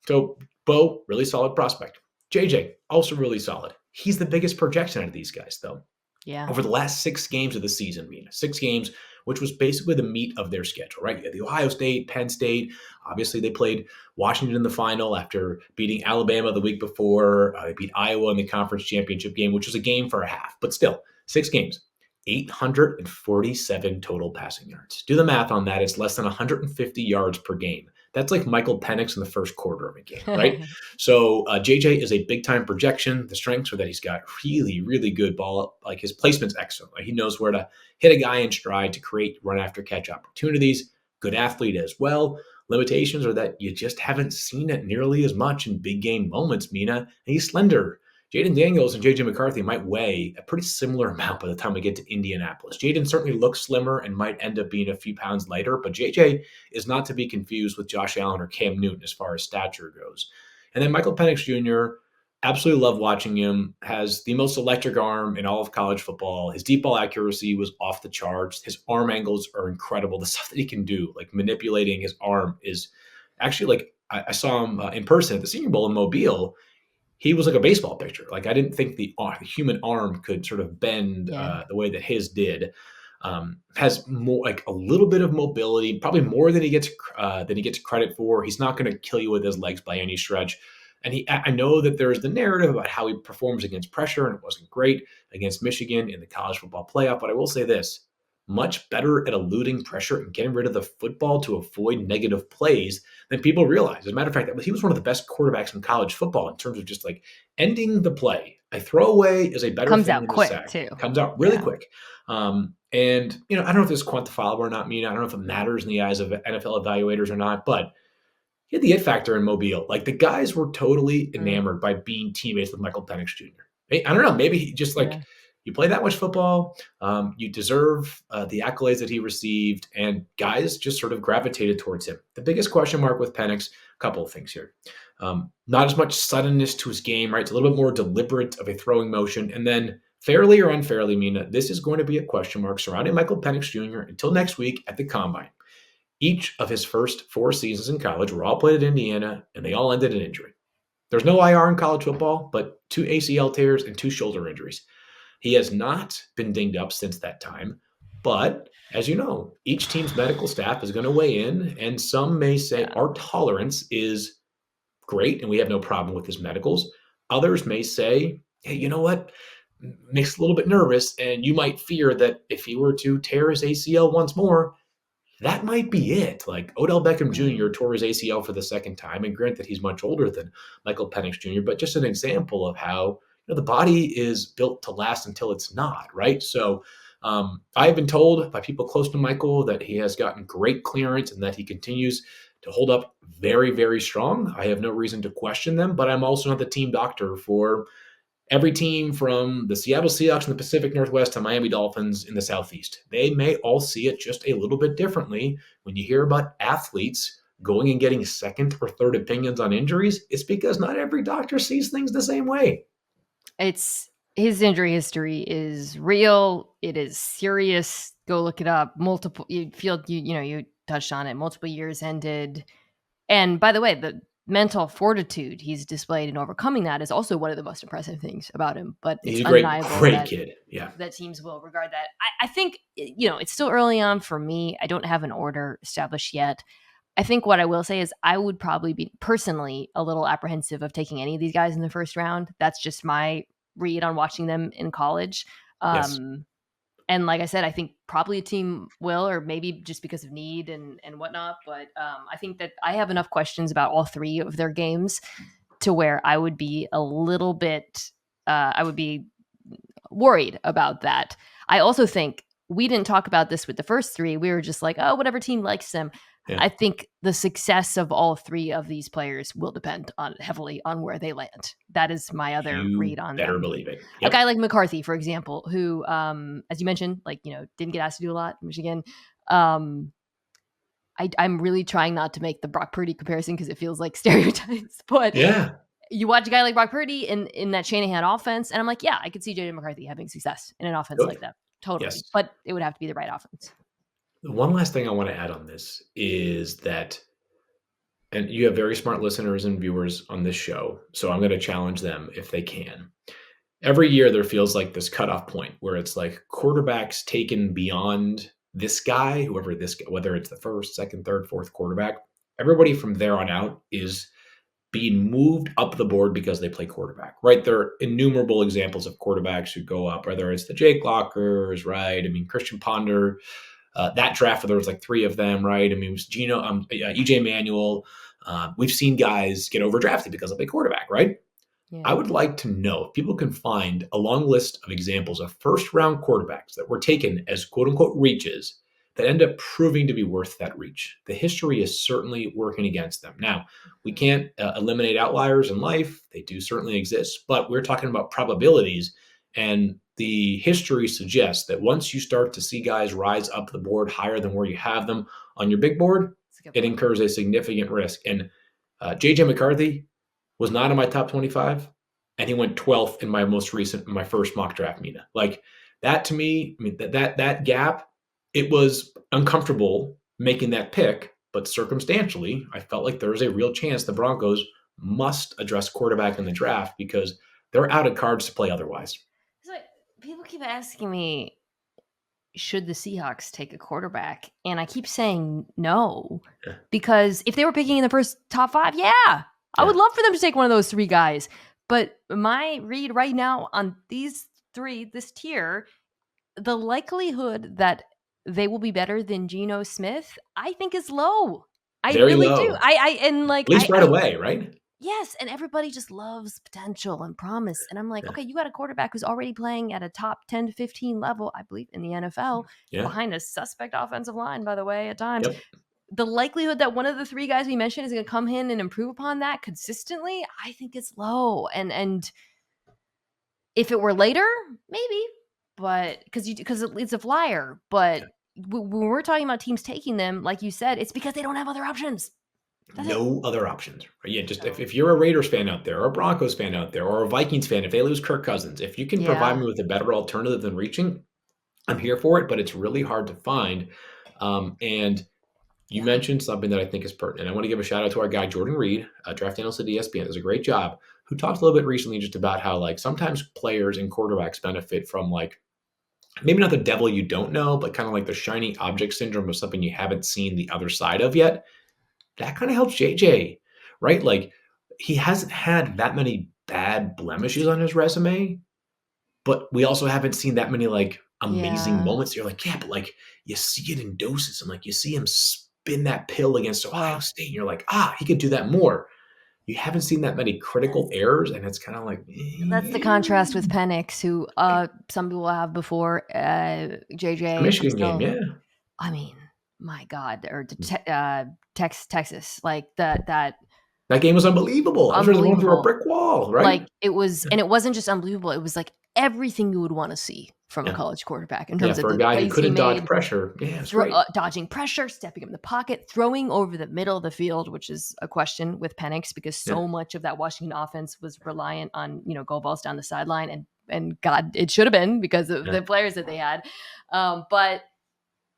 So Bo, really solid prospect. JJ, also really solid. He's the biggest projection out of these guys, though. Yeah. Over the last 6 games of the season, Mina, 6 games, which was basically the meat of their schedule, right? You had the Ohio State, Penn State. Obviously, they played Washington in the final after beating Alabama the week before. They beat Iowa in the conference championship game, which was a game for a half. But still, 6 games, 847 total passing yards. Do the math on that. It's less than 150 yards per game. That's like Michael Penix in the first quarter of a game, right? So JJ is a big-time projection. The strengths are that he's got really, really good ball. Like his placement's excellent. Like he knows where to hit a guy in stride to create run-after-catch opportunities. Good athlete as well. Limitations are that you just haven't seen it nearly as much in big game moments, Mina. And he's slender. Jaden Daniels and JJ McCarthy might weigh a pretty similar amount by the time we get to Indianapolis. Jaden certainly looks slimmer and might end up being a few pounds lighter, but JJ is not to be confused with Josh Allen or Cam Newton as far as stature goes. And then Michael Penix Jr., absolutely love watching him, has the most electric arm in all of college football. His deep ball accuracy was off the charts. His arm angles are incredible. The stuff that he can do, like manipulating his arm, is actually like I saw him in person at the Senior Bowl in Mobile. He was like a baseball pitcher. Like I didn't think the human arm could sort of bend Yeah. the way that his did. Has more like a little bit of mobility, probably more than he gets credit for. He's not going to kill you with his legs by any stretch. And I know that there's the narrative about how he performs against pressure, and it wasn't great against Michigan in the college football playoff. But I will say this: much better at eluding pressure and getting rid of the football to avoid negative plays than people realize. As a matter of fact, he was one of the best quarterbacks in college football in terms of just like ending the play. A throwaway is a better Comes thing out than a quick sack. too. Comes out really quick. And I don't know if it's quantifiable or not, Mina. I don't know if it matters in the eyes of NFL evaluators or not, but he had the it factor in Mobile. Like the guys were totally Mm, enamored by being teammates with Michael Penix Jr. I don't know. Maybe he just like yeah. you play that much football, you deserve the accolades that he received, and guys just sort of gravitated towards him. The biggest question mark with Penix, a couple of things here. Not as much suddenness to his game, right? It's a little bit more deliberate of a throwing motion. And then fairly or unfairly, Mina, this is going to be a question mark surrounding Michael Penix Jr. until next week at the Combine. Each of his first 4 seasons in college were all played at Indiana, and they all ended in injury. There's no IR in college football, but 2 ACL tears and 2 shoulder injuries. He has not been dinged up since that time, but as you know, each team's medical staff is going to weigh in, and some may say Yeah. our tolerance is great and we have no problem with his medicals. Others may say hey, you know what? Makes it a little bit nervous. And you might fear that if he were to tear his ACL once more, that might be it. Like Odell Beckham Jr. Mm. tore his ACL for the second time. And granted, he's much older than Michael Penix Jr., but just an example of how the body is built to last until it's not, right? So I've been told by people close to Michael that he has gotten great clearance and that he continues to hold up very, very strong. I have no reason to question them, but I'm also not the team doctor for every team from the Seattle Seahawks in the Pacific Northwest to Miami Dolphins in the Southeast. They may all see it just a little bit differently. When you hear about athletes going and getting second or third opinions on injuries, it's because not every doctor sees things the same way. It's his injury history is real. It is serious. Go look it up. Multiple you touched on it. Multiple years ended. And by the way, the mental fortitude he's displayed in overcoming that is also one of the most impressive things about him. But He's it's a great, undeniable great that kid. Yeah. teams will regard that. I think it's still early on for me. I don't have an order established yet. I think what I will say is I would probably be personally a little apprehensive of taking any of these guys in the first round. That's just my read on watching them in college. Yes. And like I said, I think probably a team will, or maybe just because of need and whatnot. But I think that I have enough questions about all three of their games to where I would be a little bit, I would be worried about that. I also think we didn't talk about this with the first three. We were just like, oh, whatever team likes them. Yeah. I think the success of all three of these players will depend heavily on where they land. That is my other read on better them. believe it. Yep. A guy like McCarthy, for example, who, as you mentioned, didn't get asked to do a lot in Michigan. I'm really trying not to make the Brock Purdy comparison because it feels like stereotypes, but yeah, you watch a guy like Brock Purdy in that Shanahan offense, and I'm like, yeah, I could see JJ McCarthy having success in an offense like that. Totally. Yes. But it would have to be the right offense. One last thing I want to add on this is that, and you have very smart listeners and viewers on this show, so I'm going to challenge them if they can. Every year there feels like this cutoff point where it's like quarterbacks taken beyond this guy, whether it's the first, second, third, fourth quarterback, everybody from there on out is being moved up the board because they play quarterback, right? There are innumerable examples of quarterbacks who go up, whether it's the Jake Lockers, right? I mean, Christian Ponder, that draft, there was like three of them, right? I mean, it was EJ Manuel. We've seen guys get overdrafted because they play quarterback, right? Yeah. I would like to know if people can find a long list of examples of first round quarterbacks that were taken as quote unquote reaches that end up proving to be worth that reach. The history is certainly working against them. Now, we can't eliminate outliers in life. They do certainly exist, but we're talking about probabilities. And the history suggests that once you start to see guys rise up the board higher than where you have them on your big board, it incurs a significant risk. And JJ McCarthy was not in my top 25, and he went 12th in my first mock draft, Mina. Like that to me, I mean, that gap, it was uncomfortable making that pick, but circumstantially, I felt like there was a real chance the Broncos must address quarterback in the draft because they're out of cards to play otherwise. So people keep asking me, should the Seahawks take a quarterback? And I keep saying no, because if they were picking in the first top five, I would love for them to take one of those three guys. But my read right now on these three, this tier, the likelihood that they will be better than Geno Smith, I think is low. I Very really low. do. At least right away, right? Yes, and everybody just loves potential and promise. And I'm like, okay, you got a quarterback who's already playing at a top 10 to 15 level, I believe, in the NFL, behind a suspect offensive line, by the way, at times. Yep. The likelihood that one of the three guys we mentioned is going to come in and improve upon that consistently, I think it's low. And if it were later, maybe, but because it's a flyer. But when we're talking about teams taking them, like you said, it's because they don't have other options. No other options. Yeah, just if you're a Raiders fan out there, or a Broncos fan out there, or a Vikings fan, if they lose Kirk Cousins, if you can provide me with a better alternative than reaching, I'm here for it, but it's really hard to find. And you mentioned something that I think is pertinent. I want to give a shout out to our guy, Jordan Reed, draft analyst at ESPN, does a great job, who talked a little bit recently just about how like sometimes players and quarterbacks benefit from like, maybe not the devil you don't know, but kind of like the shiny object syndrome of something you haven't seen the other side of yet. That kind of helps JJ, right? Like he hasn't had that many bad blemishes on his resume, but we also haven't seen that many like amazing Yeah. moments. You're like, yeah, but like you see it in doses, and like you see him spin that pill against Ohio Oh, State, and you're like, he could do that more. You haven't seen that many critical errors, and it's kind of like, that's the contrast with Penix, who some people have before the JJ. I'm Michigan game, still. yeah. I mean, my God, or Texas, like that That game was unbelievable. I was ready to run through a unbelievable. brick wall, right? Like it was, and it wasn't just unbelievable. It was like everything you would want to see from a Yeah. college quarterback in Yeah, terms of for a the guy who plays he couldn't dodge made, pressure. Yeah, it's great. dodging pressure, stepping up in the pocket, throwing over the middle of the field, which is a question with Penix because Yeah. so much of that Washington offense was reliant on go balls down the sideline, and God, it should have been because of the players that they had. But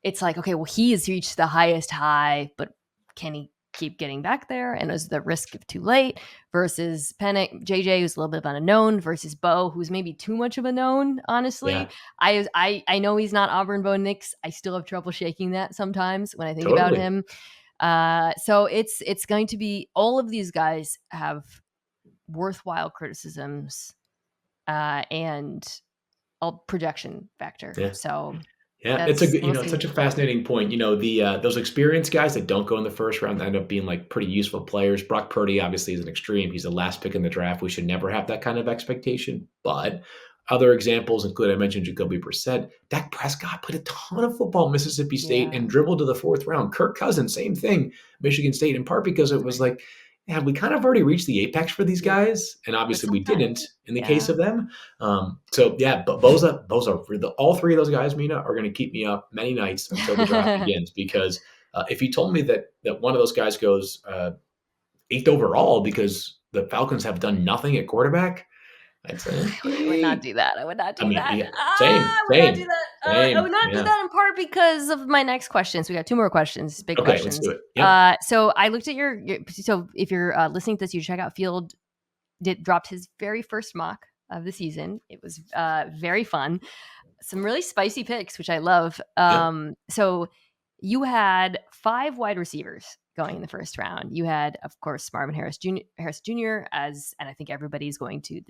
it's like, okay, well, he has reached the highest high, but can he keep getting back there? And is the risk of too late versus Penix, JJ, who's a little bit of an unknown, versus Bo, who's maybe too much of a known, honestly. Yeah, I know he's not Auburn Bo Nix. I still have trouble shaking that sometimes when I think about totally. him. So it's going to be, all of these guys have worthwhile criticisms and a projection factor. Yeah. So Yeah, it's a that's, good, we'll it's see. such a fascinating point. Those experienced guys that don't go in the first round end up being like pretty useful players. Brock Purdy obviously is an extreme. He's the last pick in the draft. We should never have that kind of expectation. But other examples include, I mentioned Jacoby Brissett. Dak Prescott played a ton of football at Mississippi State Yeah. and dribbled to the fourth round. Kirk Cousins, same thing, Michigan State, in part because it was like, yeah, we kind of already reached the apex for these guys, and But obviously we didn't sometimes, in the case yeah. of them. So yeah, but Boza, all three of those guys, Mina, are going to keep me up many nights until the draft begins. Because if you told me that one of those guys goes eighth overall because the Falcons have done nothing at quarterback, I'd say, I would not okay. do that. I would not I do mean, that. yeah, same, I would not do same, that. I same. would not do Yeah. that in part because of my next questions. We got two more questions, big Okay, let's questions. do it. Yep. So I looked at so if you're listening to this, you check out Field dropped his very first mock of the season. It was very fun. Some really spicy picks, which I love. Yep. So you had 5 wide receivers going in the first round. You had, of course, Marvin Harris Jr. and I think everybody's going to.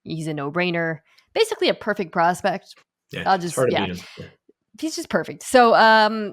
He's a no-brainer, basically a perfect prospect. Yeah. It's hard to beat him. Yeah. He's just perfect. So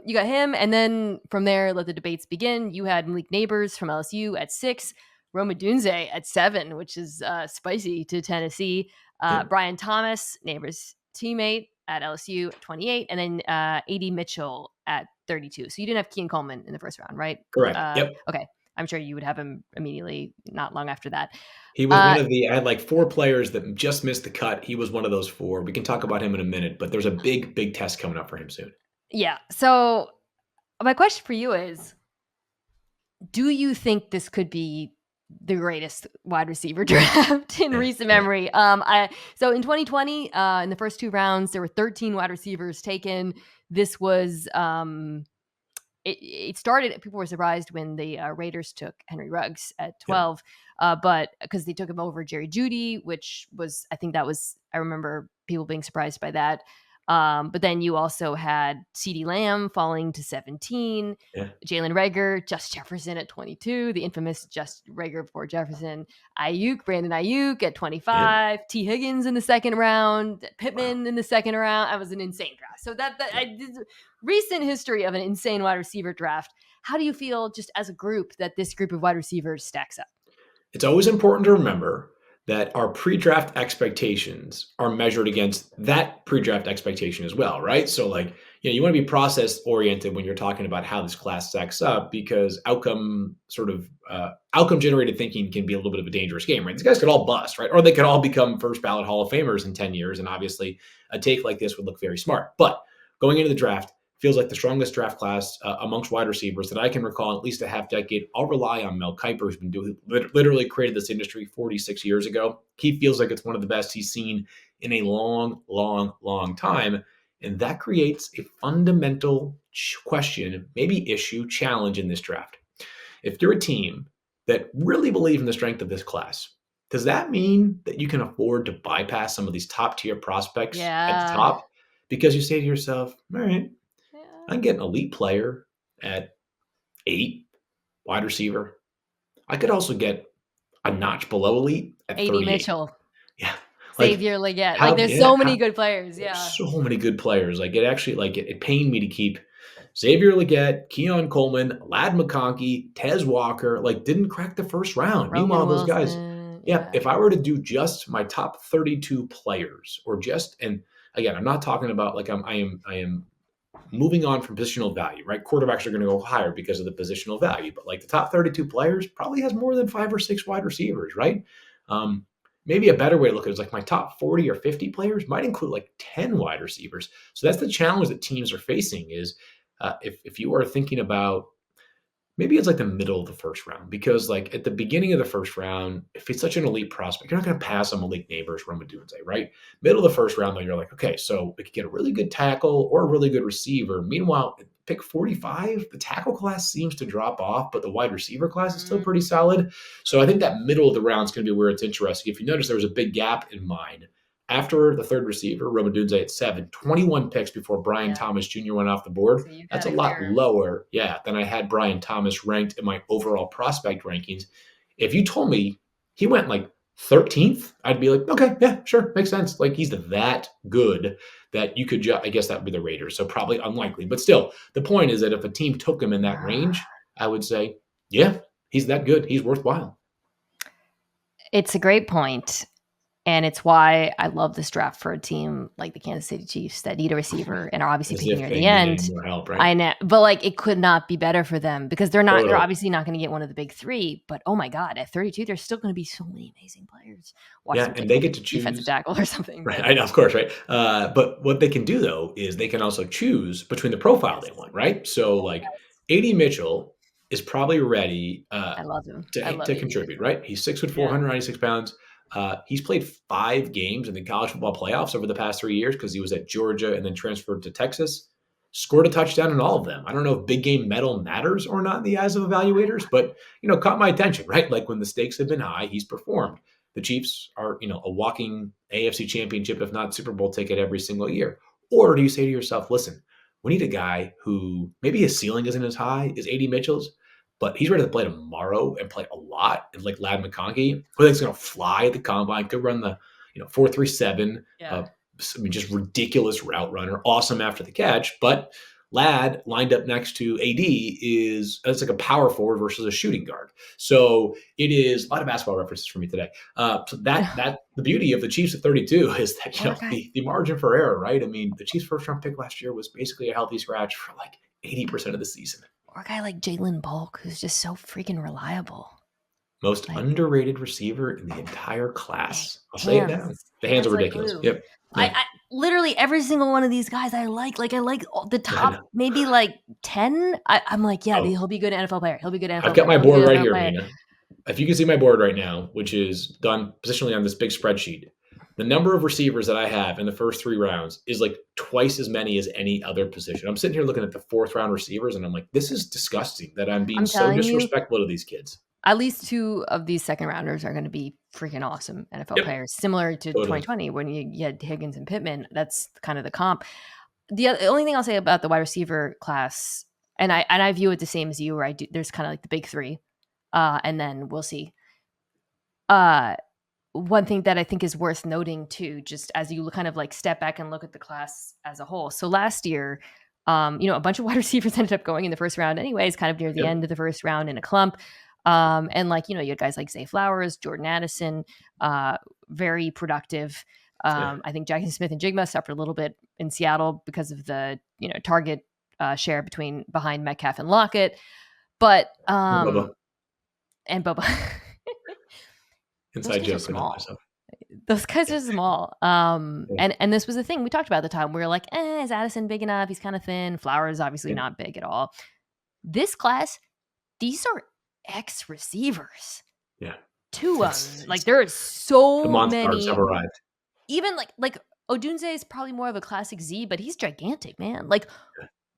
you got him, and then from there, let the debates begin. You had Malik Neighbors from LSU at 6, Rome Odunze at 7, which is spicy to Tennessee. Yep. Brian Thomas, Neighbors' teammate at LSU at 28, and then A.D. Mitchell at 32. So you didn't have Keen Coleman in the first round, right? Correct. Yep. Okay. I'm sure you would have him immediately, not long after that. He was one of I had like 4 players that just missed the cut. He was one of those 4. We can talk about him in a minute, but there's a big, big test coming up for him soon. Yeah. So my question for you is, do you think this could be the greatest wide receiver draft in recent memory? So in 2020, in the first 2 rounds, there were 13 wide receivers taken. This was it started. People were surprised when the Raiders took Henry Ruggs at 12, but because they took him over Jerry Jeudy, which was, I remember people being surprised by that. But then you also had CeeDee Lamb falling to 17, Jalen Reagor, Just Jefferson at 22, the infamous Just Reagor before Jefferson, Brandon Ayuk at 25, T. Higgins in the second round, Pittman in the second round. That was an insane draft. So recent history of an insane wide receiver draft. How do you feel just as a group that this group of wide receivers stacks up? It's always important to remember that our pre-draft expectations are measured against that pre-draft expectation as well, right? So like, you want to be process oriented when you're talking about how this class stacks up, because outcome generated thinking can be a little bit of a dangerous game, right? These guys could all bust, right? Or they could all become first ballot Hall of Famers in 10 years. And obviously a take like this would look very smart. But going into the draft, feels like the strongest draft class amongst wide receivers that I can recall in at least a half decade. I'll rely on Mel Kiper, who's been literally created this industry 46 years ago. He feels like it's one of the best he's seen in a long, long, long time. And that creates a fundamental question, maybe issue, challenge in this draft. If you're a team that really believes in the strength of this class, does that mean that you can afford to bypass some of these top tier prospects at the top? Because you say to yourself, all right, I can get an elite player at 8, wide receiver. I could also get a notch below elite at AD 38. Mitchell, Yeah. Like, Xavier Leggett. Like how there's yeah, so how many good players. Yeah. there's so many good players. Like, it actually like, it pained me to keep Xavier Leggett, Keon Coleman, Lad McConkey, Tez Walker, like, didn't crack the first round. Roman Meanwhile, those guys Wilson. yeah, Yeah. if I were to do just my top 32 players or just and again, I'm not talking about like I am moving on from positional value, right? Quarterbacks are going to go higher because of the positional value, but like the top 32 players probably has more than 5 or 6 wide receivers, right? Um, Maybe a better way to look at it is like my top 40 or 50 players might include like 10 wide receivers. So that's the challenge that teams are facing is if you are thinking about maybe it's like the middle of the first round because like at the beginning of the first round, if it's such an elite prospect, you're not going to pass on Malik Neighbors, Roma Dunze, right? Middle of the first round, though, you're like, okay, so we could get a really good tackle or a really good receiver. Meanwhile, at pick 45, the tackle class seems to drop off, but the wide receiver class is still pretty solid. So I think that middle of the round is going to be where it's interesting. If you notice, there was a big gap in mine. After the third receiver, Roma Dunze at 7, 21 picks before Brian Yeah. Thomas Jr. went off the board. So you That's got a a lot clear. lower, yeah, than I had Brian Thomas ranked in my overall prospect rankings. If you told me he went like 13th, I'd be like, okay, yeah, sure, makes sense. Like he's that good that you could I guess that would be the Raiders. So probably unlikely. But still, the point is that if a team took him in that range, I would say, yeah, he's that good. He's worthwhile. It's a great point. And it's why I love this draft for a team like the Kansas City Chiefs that need a receiver and are obviously As picking if near they the need any end. more help, right? I know, but like it could not be better for them because they're Totally. obviously not going to get one of the big three. But oh my God, at 32, there's still going to be so many amazing players. Watch Yeah, them and take they like get to a defensive choose. tackle or something. Right, But I know, of course, right? But what they can do though is they can also choose between the profile they yes, want, right? So like AD Mitchell is probably ready I love him. I love to AD contribute, Mitchell. right? He's 6'4", Yeah. 196 pounds. He's played 5 games in the college football playoffs over the past 3 years because he was at Georgia and then transferred to Texas. Scored a touchdown in all of them. I don't know if big game medal matters or not in the eyes of evaluators, but caught my attention, right? Like when the stakes have been high, he's performed. The Chiefs are, a walking AFC championship, if not Super Bowl ticket every single year. Or do you say to yourself, listen, we need a guy who maybe his ceiling isn't as high as AD Mitchell's, but he's ready to play tomorrow and play a lot. And like Lad McConkey, who thinks going to fly at the combine, could run the 4.37. Yeah. Just ridiculous route runner, awesome after the catch. But Lad lined up next to AD it's like a power forward versus a shooting guard. So it is a lot of basketball references for me today. So that the beauty of the Chiefs at 32 is that the margin for error, right? I mean, the Chiefs' first round pick last year was basically a healthy scratch for like 80% of the season. Or a guy like Jalen Bulk, who's just so freaking reliable. Most Like, underrated receiver in the entire class. I'll say it now. The hands are like ridiculous. glue. Yep. Yeah. I literally every single one of these guys I like the top maybe like 10. I'm like, yeah, he'll be good NFL player. He'll be good NFL player. I've got my board right here, Mina. If you can see my board right now, which is done positionally on this big spreadsheet, the number of receivers that I have in the first 3 rounds is like twice as many as any other position. I'm sitting here looking at the 4th round receivers, and I'm like, this is disgusting that I'm being so disrespectful to these kids. At least 2 of these second rounders are going to be freaking awesome NFL players, similar to 2020 when you had Higgins and Pittman. That's kind of the comp. The only thing I'll say about the wide receiver class, and I view it the same as you, where there's kind of like the big 3, and then we'll see. One thing that I think is worth noting too, just as you kind of like step back and look at the class as a whole. So last year, a bunch of wide receivers ended up going in the first round anyways, kind of near the end of the first round in a clump. And like, you had guys like Zay Flowers, Jordan Addison, very productive. I think Jackson Smith and Jigma suffered a little bit in Seattle because of the, target share behind Metcalf and Lockett. But, Bubba. And Bubba. Inside joke. Those guys are small. And this was the thing we talked about at the time. We were like, is Addison big enough? He's kind of thin. Flowers obviously not big at all. This class, these are X receivers. Yeah. 2 of them. Like there are so many. Have arrived. Even like Odunze is probably more of a classic Z, but he's gigantic, man. Like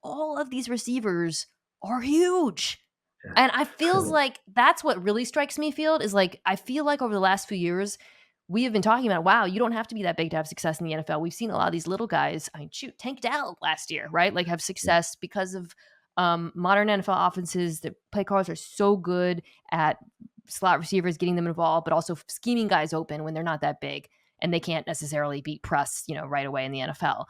all of these receivers are huge. Yeah. And I feels like that's what really strikes me, Field, is like I feel like over the last few years, we have been talking about, wow, you don't have to be that big to have success in the NFL. We've seen a lot of these little guys. I mean, shoot, Tank Dell last year, right? Like have success because of modern NFL offenses. The play callers are so good at slot receivers, getting them involved, but also scheming guys open when they're not that big and they can't necessarily beat press, right away in the NFL.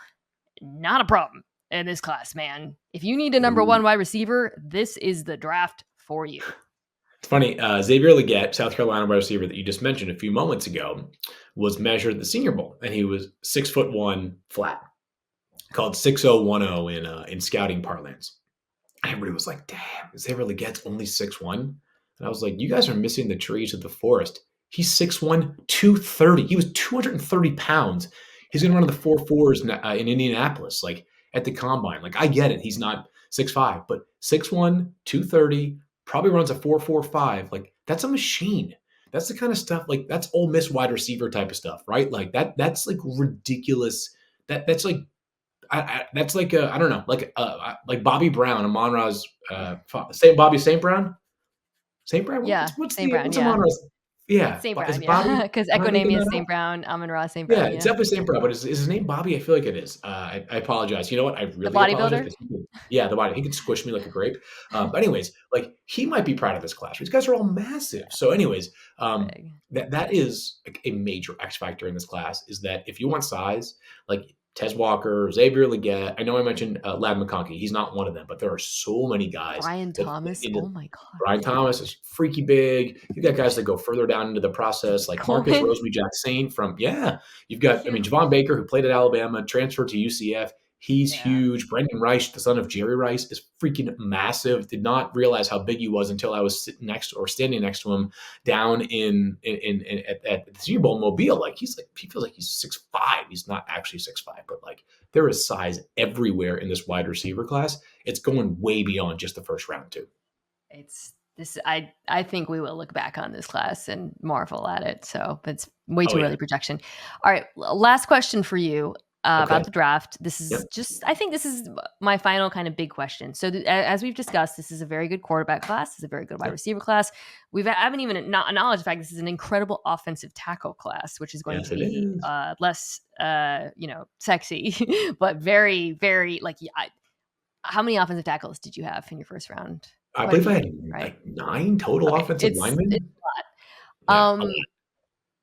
Not a problem in this class, man. If you need a number one wide receiver, this is the draft for you. It's funny. Xavier Legette, South Carolina wide receiver that you just mentioned a few moments ago, was measured at the Senior Bowl, and he was 6'1" flat, called 6'0" in scouting parlance. Everybody was like, "Damn, Xavier Legette's only 6'1", and I was like, "You guys are missing the trees of the forest. He's 6'1", 230. He was 230 pounds. He's going to run the 4.4s in Indianapolis, like at the combine. Like I get it, he's not 6'5", but 6'1", 230." Probably runs a 4.45. Like that's a machine. That's the kind of stuff, like that's Ole Miss wide receiver type of stuff, right? Like that's like ridiculous. That's like that's like I don't know, like Bobby Brown, Amon-Ra's St. Brown. St. Brown. Yeah, What's St. Brown. what's Yeah, Amon-Ra's? Yeah, St. is Brown. it Bobby? Yeah, because Am I making Equinamia is that up? St. Brown, Amon-Ra St. Yeah, Brown. it's Yeah, definitely St. Brown, but is his name Bobby? I feel like it is. I apologize. You know what? I the really apologize. bodybuilder. 'Cause yeah, the body. He could squish me like a grape. But anyways, like he might be proud of this class. These guys are all massive. So anyways, Big. that is like a major X factor in this class is that if you want size, like Tez Walker, Xavier Legette, I know I mentioned Lad McConkey. He's not one of them, but there are so many guys Brian that Thomas. into Oh my god. Brian Thomas is freaky big. You've got guys that go further down into the process, like Marcus Coleman. Roseby-Jacksain from, you've got, Javon Baker, who played at Alabama, transferred to UCF. He's Yeah. huge. Brendan Rice, the son of Jerry Rice, is freaking massive. Did not realize how big he was until I was standing next to him down at the Senior Bowl in Mobile. Like he feels like he's 6'5". He's not actually 6'5", but like there is size everywhere in this wide receiver class. It's going way beyond just the first round too. It's this. I think we will look back on this class and marvel at it. So it's way too early projection. All right, last question for you. About the draft. This is I think this is my final kind of big question. So as we've discussed, this is a very good quarterback class. This is a very good wide receiver class. I haven't even not acknowledged the fact this is an incredible offensive tackle class, which is going to be less, sexy, but very, very how many offensive tackles did you have in your first round? I believe I had like 9 total offensive linemen. It's a lot.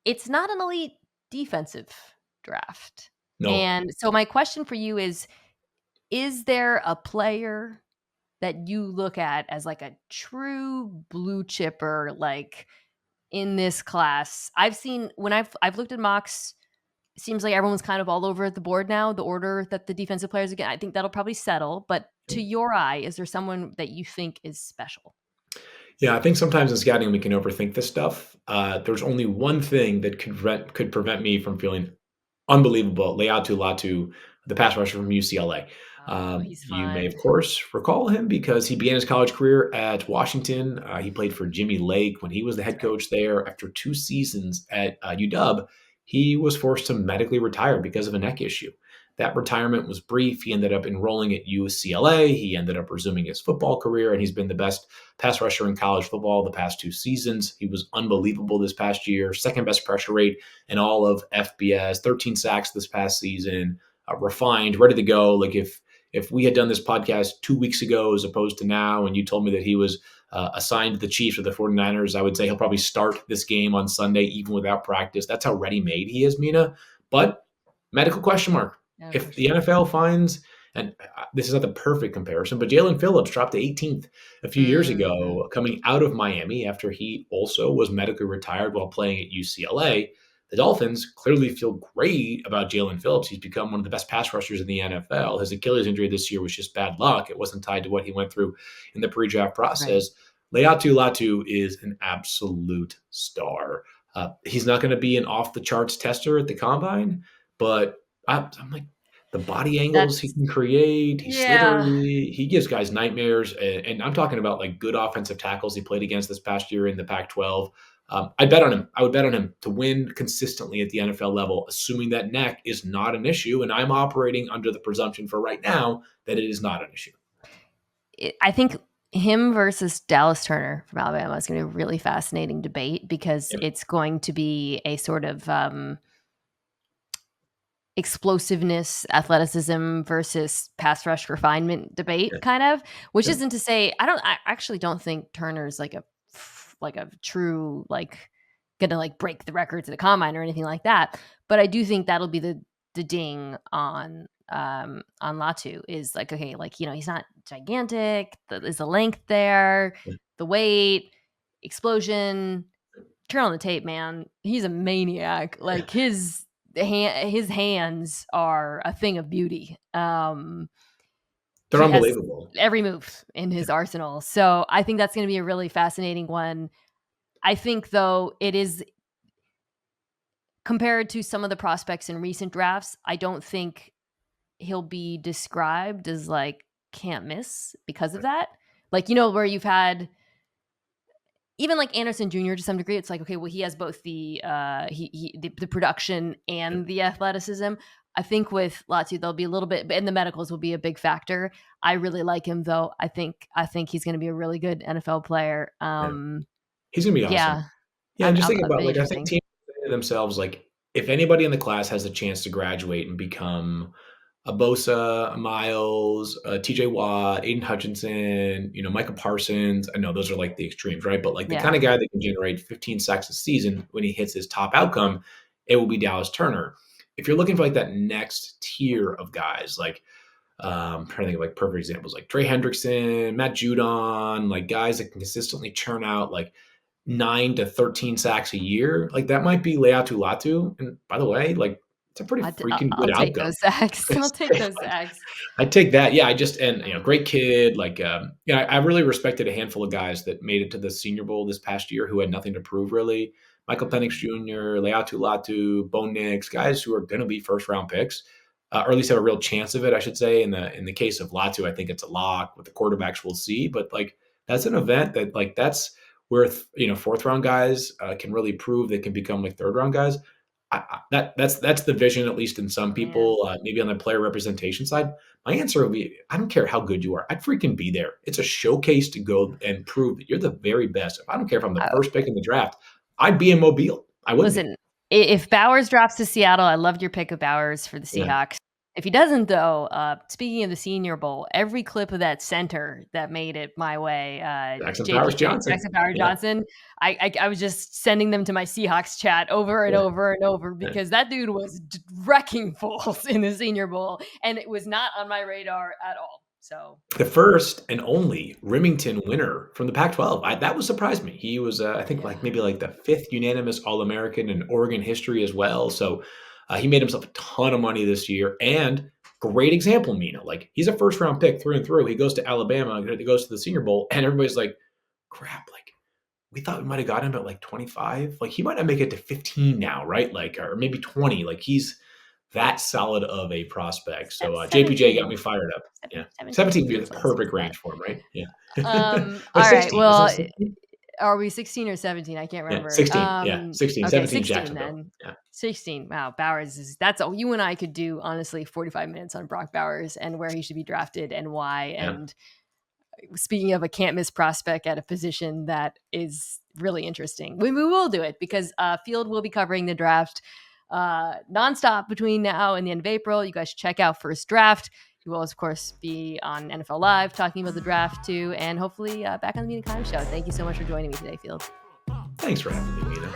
It's not an elite defensive draft. No. And so my question for you is there a player that you look at as like a true blue chipper, like in this class? I've seen when I've looked at mocks, it seems like everyone's kind of all over the board now, the order that the defensive players again. I think that'll probably settle. But to your eye, is there someone that you think is special? Yeah, I think sometimes in scouting we can overthink this stuff. There's only one thing that could prevent me from feeling unbelievable. Leatu Latu, the pass rusher from UCLA. He's You may, fun. of course, recall him because he began his college career at Washington. He played for Jimmy Lake when he was the head coach there. After 2 seasons at UW, he was forced to medically retire because of a neck issue. That retirement was brief. He ended up enrolling at UCLA. He ended up resuming his football career, and he's been the best pass rusher in college football the past 2 seasons. He was unbelievable this past year, second best pressure rate in all of FBS, 13 sacks this past season, refined, ready to go. Like if we had done this podcast 2 weeks ago as opposed to now, and you told me that he was assigned to the Chiefs or the 49ers, I would say he'll probably start this game on Sunday, even without practice. That's how ready-made he is, Mina. But medical question mark. Yeah, If the NFL finds, and this is not the perfect comparison, but Jalen Phillips dropped to 18th a few years ago coming out of Miami after he also was medically retired while playing at UCLA. The Dolphins clearly feel great about Jalen Phillips. He's become one of the best pass rushers in the NFL. His Achilles injury this year was just bad luck. It wasn't tied to what he went through in the pre-draft process. Right. Leatu Latu is an absolute star. He's not going to be an off-the-charts tester at the combine, but I'm like, the body angles he can create, he's slithery, he gives guys nightmares, and I'm talking about like good offensive tackles he played against this past year in the Pac-12. I bet on him. I would bet on him to win consistently at the NFL level, assuming that neck is not an issue, and I'm operating under the presumption for right now that it is not an issue. I think him versus Dallas Turner from Alabama is going to be a really fascinating debate because it's going to be a sort of explosiveness, athleticism versus pass rush refinement debate kind of, which isn't to say, I actually don't think Turner's like a like a true, like, gonna like break the records at the combine or anything like that. But I do think that'll be the ding on Latu, is like, okay, like, you know, he's not gigantic. Is the length there, the weight, explosion, turn on the tape, man. He's a maniac. Like his hands are a thing of beauty. They're He has unbelievable. every move in his arsenal. So I think that's going to be a really fascinating one. I think, though, it is, compared to some of the prospects in recent drafts, I don't think he'll be described as like can't miss because of that. Like, you know, where you've had even like Anderson Jr. to some degree, it's like, okay, well, he has both the the production and the athleticism. I think with Latu, there'll be a little bit, and the medicals will be a big factor. I really like him, though. I think he's going to be a really good NFL player. He's gonna be awesome. Yeah, Yeah, and just think I'm about, like, I think interesting. teams say to themselves, like, if anybody in the class has a chance to graduate and become a Bosa, a Miles, a TJ Watt, Aiden Hutchinson, you know, Micah Parsons. I know those are like the extremes, right? But like the kind Yeah, of guy that can generate 15 sacks a season when he hits his top outcome, it will be Dallas Turner. If you're looking for like that next tier of guys, like trying to think of like perfect examples, like Trey Hendrickson, Matt Judon, like guys that can consistently churn out like 9 to 13 sacks a year, like that might be Leatu Latu. And by the way, like it's a pretty freaking I'll good take outcome. those sacks. I'll take those sacks. I take that. Yeah, and you know, great kid. Like, I really respected a handful of guys that made it to the Senior Bowl this past year who had nothing to prove really. Michael Penix Jr., Leatu Latu, Bo Nix, guys who are going to be first round picks, or at least have a real chance of it, I should say. In the case of Latu, I think it's a lock. With the quarterbacks, we'll see. But like, that's an event that like that's where fourth round guys can really prove they can become like third round guys. That's the vision, at least in some Man. people, maybe on the player representation side. My answer would be, I don't care how good you are. I'd freaking be there. It's a showcase to go and prove that you're the very best. If I don't care if I'm the Uh, first pick in the draft, I'd be in Mobile. I would be. Listen, if Bowers drops to Seattle, I loved your pick of Bowers for the Yeah. Seahawks. If he doesn't, though, speaking of the Senior Bowl, every clip of that center that made it my way, Jackson Powers Johnson. Jackson Power Yeah. Johnson, I was just sending them to my Seahawks chat over and Yeah. over and over because that dude was wrecking fools in the Senior Bowl, and it was not on my radar at all. So The first and only Remington winner from the Pac-12. That was surprised me. He was, I think, like maybe like the fifth unanimous All-American in Oregon history as well. So he made himself a ton of money this year, and great example, Mina. Like he's a first-round pick through and through. He goes to Alabama, he goes to the Senior Bowl, and everybody's like, "Crap! Like we thought we might have got him at like 25. Like he might not make it to 15 now, right? Like or maybe 20. Like he's that solid of a prospect. So JPJ got me fired up. Yeah, 17 would be the perfect range for him, right? Yeah. All right. 16, Well, 16? are we 16 or 17? I can't remember. 16. Yeah, 16. Okay, 17 16 Jacksonville. then. Yeah. 16. Wow, Bowers that's all you and I could do, honestly, 45 minutes on Brock Bowers and where he should be drafted and why. Yeah. And speaking of a can't miss prospect at a position that is really interesting, we will do it because Field will be covering the draft nonstop between now and the end of April. You guys should check out First Draft. You will, of course, be on NFL Live talking about the draft too, and hopefully back on the Mina Kimes Show. Thank you so much for joining me today, Field. Thanks for having me, Mina.